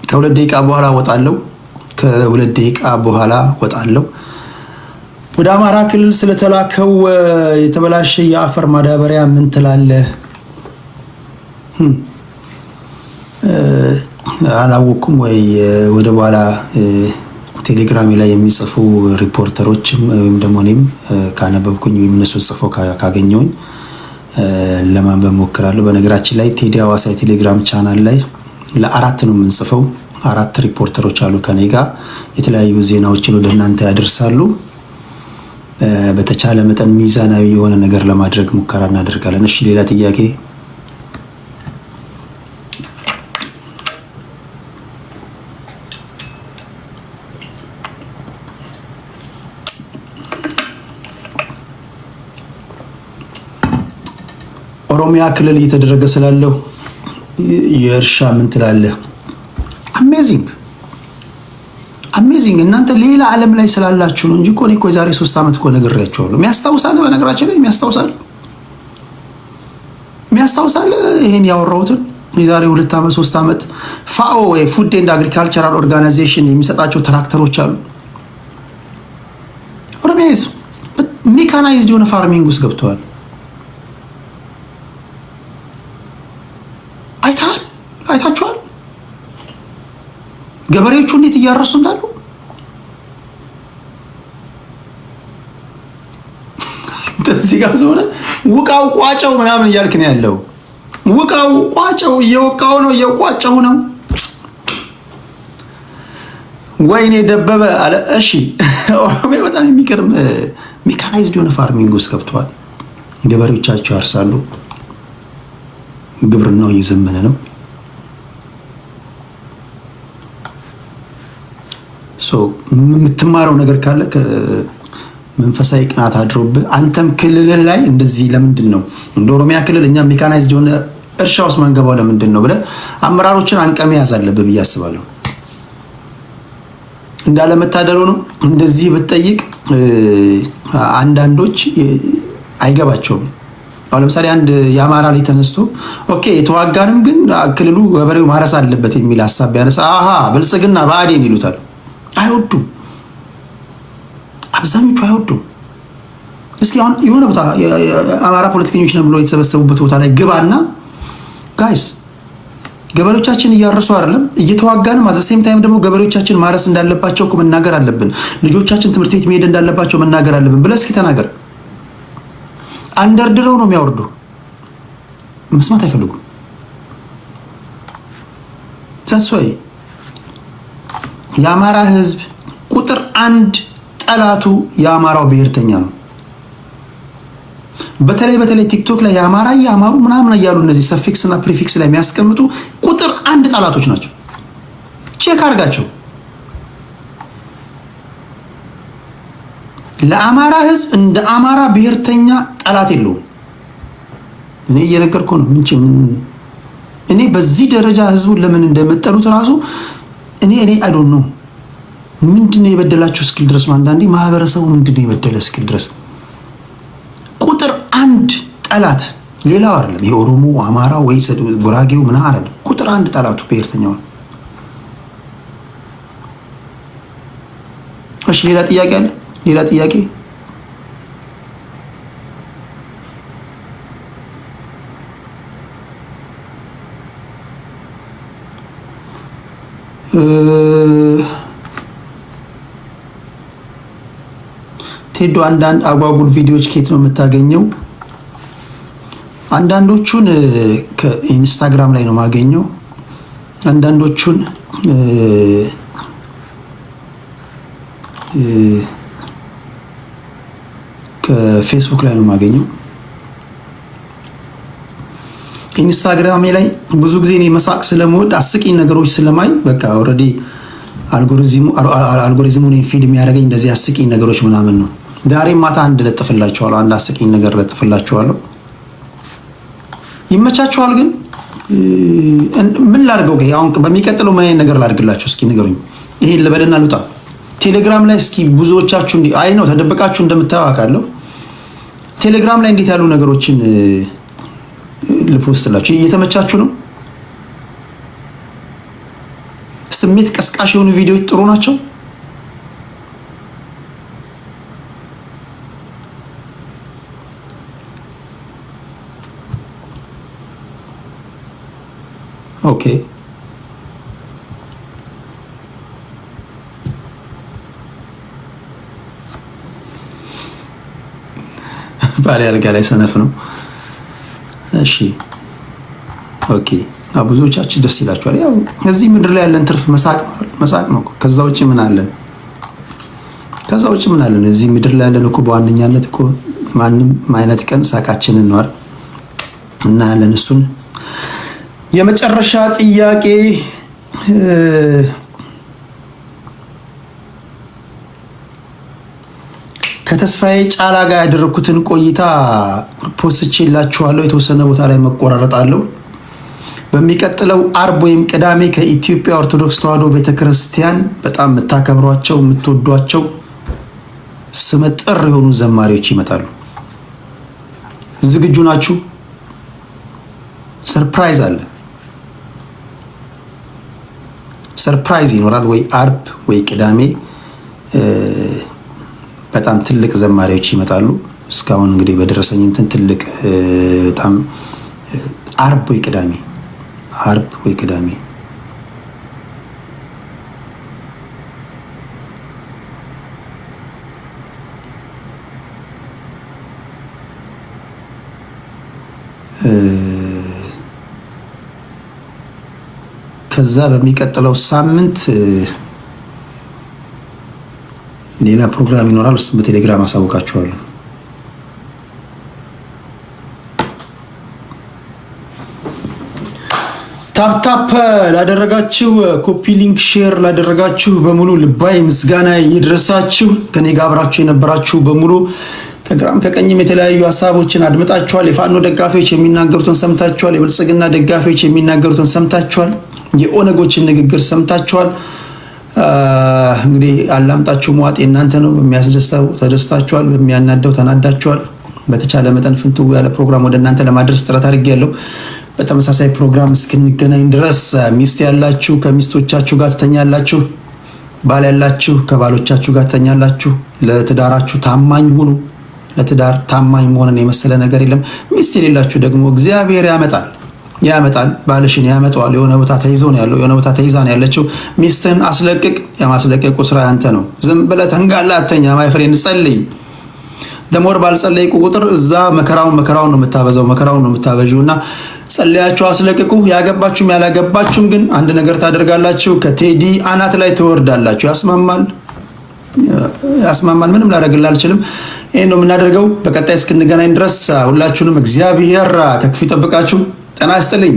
ከሁለት ደቂቃ በኋላ ወጣለሁ። ወደ አማራ ክልል ስለተላከው የተበላሸ የአፈር ማዳበሪያ ምን ትላለህ? አላወኩም ወይ ወደ በኋላ ቴሌግራም ላይ የሚጽፉ ሪፖርተሮች ወይም ደግሞ እኔም ካነበብኩኝ ወይም እነሱ ጽፈው ካገኘውኝ ለማንበብ ሞክራለሁ። በነገራችን ላይ ቴዲ ሐዋሳ የቴሌግራም ቻናል ላይ ለአራት ነው የምንጽፈው። 4 ሪፖርተሮች አሉ ከኔ ጋር የተለያዩ ዜናዎችን ወደ እናንተ ያደርሳሉ። በተቻለ መጠን ሚዛናዊ የሆነ ነገር ለማድረግ ሙከራ እናደርጋለን። እሺ ሌላ ጥያቄ? ኦሮሚያ ክልል እየተደረገ ስላለው የእርሻ ምን ትላለህ? አሜዚንግ እናንተ ሌላ ዓለም ላይ ስላላችሁ ነው እንጂ እኮ እኔ እኮ የዛሬ 3 ዓመት እኮ ነግሬያቸዋለሁ። የሚያስታውሳለህ? በነገራችን ላይ የሚያስታውሳለህ ይሄን ያወራሁትን የዛሬ 2 ዓመት 3 ዓመት ፋኦ ወይ ፉድ ኤንድ አግሪካልቸራል ኦርጋናይዜሽን የሚሰጣቸው ትራክተሮች አሉ። ኦሮሚያስ ሜካናይዝድ የሆነ ፋርሚንግ ውስጥ ገብተዋል። አይታችኋል? ገበሬዎቹ እንዴት እያረሱ እንዳሉ እዚህ ጋር ዞረ ውቃው ቋጨው ምናምን እያልክ ነው ያለው። ውቃው ቋጨው እየወቃው ነው እየቋጨው ነው። ወይኔ ደበበ አለ። እሺ ኦሮሚያ በጣም የሚገርም ሜካናይዝድ የሆነ ፋርሚንግ ውስጥ ገብተዋል። ገበሬዎቻቸው ያርሳሉ። ግብርናው እየዘመነ ነው። የምትማረው ነገር ካለ መንፈሳዊ ቅናት አድሮብህ አንተም ክልልህ ላይ እንደዚህ ለምንድን ነው እንደ ኦሮሚያ ክልል እኛ ሜካናይዝድ የሆነ እርሻ ውስጥ ማንገባው ለምንድን ነው ብለህ አመራሮችን አንቀም ያዝ አለብህ ብዬ አስባለሁ። እንዳለመታደሉ ነው እንደዚህ ብትጠይቅ አንዳንዶች አይገባቸውም። አሁን ለምሳሌ አንድ የአማራ ላይ ተነስቶ ኦኬ የተዋጋንም ግን ክልሉ ገበሬው ማረስ አለበት የሚል ሐሳብ ቢያነሳ አሃ ብልጽግና ብአዴን ይሉታል። አይወዱም፣ አብዛኞቹ አይወዱም። እስኪ አሁን የሆነ ቦታ አማራ ፖለቲከኞች ነው ብሎ የተሰበሰቡበት ቦታ ላይ ግባና ጋይስ ገበሬዎቻችን እያረሱ አይደለም እየተዋጋንም አዘሴም ታይም ደግሞ ገበሬዎቻችን ማረስ እንዳለባቸው እኮ መናገር አለብን። ልጆቻችን ትምህርት ቤት መሄድ እንዳለባቸው መናገር አለብን ብለህ እስኪ ተናገር። አንደርድረው ነው የሚያወርዱ። መስማት አይፈልጉም። ዛስዋይ የአማራ ህዝብ ቁጥር 1 ጠላቱ የአማራው ብሔርተኛ ነው። በተለይ ቲክቶክ ላይ የአማሩ ምናምን እያሉ እነዚህ ሰፊክስ እና ፕሪፊክስ ላይ የሚያስቀምጡ ቁጥር 1 ጠላቶች ናቸው። ቼክ አድርጋቸው። ለአማራ ህዝብ እንደ አማራ ብሔርተኛ ጠላት የለውም። እኔ እየነገርኩ ነው። እኔ በዚህ ደረጃ ህዝቡን ለምን እንደመጠሉት ራሱ እኔ አይ ዶንት ኖ ምንድነው የበደላችሁ እስኪል ድረስ አንዳንዴ ማህበረሰቡ ምንድነው የበደለ እስኪል ድረስ ቁጥር 1 ጠላት ሌላው አይደለም። የኦሮሞ አማራ ወይ ጉራጌው ምን አይደለም። ቁጥር 1 ጠላቱ ብሔርተኛው። እሺ ሌላ ጥያቄ አለ? ሌላ ጥያቄ? ቴዶ አንዳንድ አጓጉል ቪዲዮዎች ከየት ነው የምታገኘው? አንዳንዶቹን ከኢንስታግራም ላይ ነው የማገኘው። አንዳንዶቹን ከፌስቡክ ላይ ነው የማገኘው። ኢንስታግራም ላይ ብዙ ጊዜ እኔ መሳቅ ስለምወድ አስቂኝ ነገሮች ስለማይ በቃ ኦልሬዲ አልጎሪዝሙ እኔን ፊድ የሚያደርገኝ እንደዚህ አስቂኝ ነገሮች ምናምን ነው። ዛሬ ማታ አንድ ለጥፍላችኋለሁ፣ አንድ አስቂኝ ነገር ለጥፍላችኋለሁ። ይመቻችኋል። ግን ምን ላድርገው? አሁን በሚቀጥለው ምን አይነት ነገር ላድርግላችሁ? እስኪ ንገሩኝ። ይሄን ልበልና ልውጣ። ቴሌግራም ላይ እስኪ ብዙዎቻችሁ አይ ነው ተደብቃችሁ እንደምታዩ አውቃለሁ። ቴሌግራም ላይ እንዴት ያሉ ነገሮችን ልፖስትላችሁ? እየተመቻችሁ ነው? ስሜት ቀስቃሽ የሆኑ ቪዲዮዎች ጥሩ ናቸው። ኦኬ ባለ አልጋ ላይ ሰነፍ ነው። እሺ ኦኬ ብዙዎቻችሁ ደስ ይላችኋል። ያው እዚህ ምድር ላይ ያለን ትርፍ መሳቅ ነው። ከዛ ውጭ ምን አለን? ከዛ ውጭ ምን አለን? እዚህ ምድር ላይ ያለን እኮ በዋነኛነት እኮ ማንም አይነት ቀን ሳቃችንን ነው እና ያለን እሱን። የመጨረሻ ጥያቄ ከተስፋዬ ጫላ ጋር ያደረኩትን ቆይታ ፖስትቼላችኋለሁ። የተወሰነ ቦታ ላይ መቆራረጣለሁ። በሚቀጥለው አርብ ወይም ቅዳሜ ከኢትዮጵያ ኦርቶዶክስ ተዋሕዶ ቤተክርስቲያን በጣም የምታከብሯቸው የምትወዷቸው ስመጥር የሆኑ ዘማሪዎች ይመጣሉ። ዝግጁ ናችሁ? ሰርፕራይዝ አለ። ሰርፕራይዝ ይኖራል። ወይ አርብ ወይ ቅዳሜ በጣም ትልቅ ዘማሪዎች ይመጣሉ። እስካሁን እንግዲህ በደረሰኝ እንትን ትልቅ በጣም አርብ ወይ ቅዳሜ ከዛ በሚቀጥለው ሳምንት ሌላ ፕሮግራም ይኖራል። እሱን በቴሌግራም አሳውቃችኋለሁ። ታፕታፕ ላደረጋችሁ፣ ኮፒ ሊንክ ሼር ላደረጋችሁ በሙሉ ልባዊ ምስጋና ይድረሳችሁ። ከኔ ጋር አብራችሁ የነበራችሁ በሙሉ ከግራም ከቀኝም የተለያዩ ሀሳቦችን አድምጣችኋል። የፋኖ ደጋፊዎች የሚናገሩትን ሰምታችኋል። የብልጽግና ደጋፊዎች የሚናገሩትን ሰምታችኋል። የኦነጎችን ንግግር ሰምታችኋል። እንግዲህ አላምጣችሁ መዋጤ እናንተ ነው። በሚያስደስተው ተደስታችኋል፣ በሚያናደው ተናዳችኋል። በተቻለ መጠን ፍንትው ያለ ፕሮግራም ወደ እናንተ ለማድረስ ጥረት አድርጌያለሁ። በተመሳሳይ ፕሮግራም እስክንገናኝ ድረስ ሚስት ያላችሁ ከሚስቶቻችሁ ጋር ትተኛላችሁ፣ ባል ያላችሁ ከባሎቻችሁ ጋር ትተኛላችሁ። ለትዳራችሁ ታማኝ ሁኑ። ለትዳር ታማኝ መሆንን የመሰለ ነገር የለም። ሚስት የሌላችሁ ደግሞ እግዚአብሔር ያመጣል፣ ባልሽን ያመጣዋል። የሆነ ቦታ ተይዞ ነው ያለው፣ የሆነ ቦታ ተይዛ ነው ያለችው። ሚስትን አስለቅቅ። የማስለቀቁ ስራ አንተ ነው። ዝም ብለህ ተንጋላ አተኛ። ማይ ፍሬንድ ጸልይ። ደሞር ባልጸለይኩ ቁጥር እዛ መከራውን ነው የምታበዛው፣ መከራውን ነው የምታበዡና ጸልያችሁ አስለቅቁ። ያገባችሁም ያላገባችሁም ግን አንድ ነገር ታደርጋላችሁ፣ ከቴዲ አናት ላይ ትወርዳላችሁ። ያስማማል። ምንም ላደርግልህ አልችልም። ይሄን ነው የምናደርገው። በቀጣይ እስክንገናኝ ድረስ ሁላችሁንም እግዚአብሔር ከክፉ ይጠብቃችሁ። ጤና ይስጥልኝ።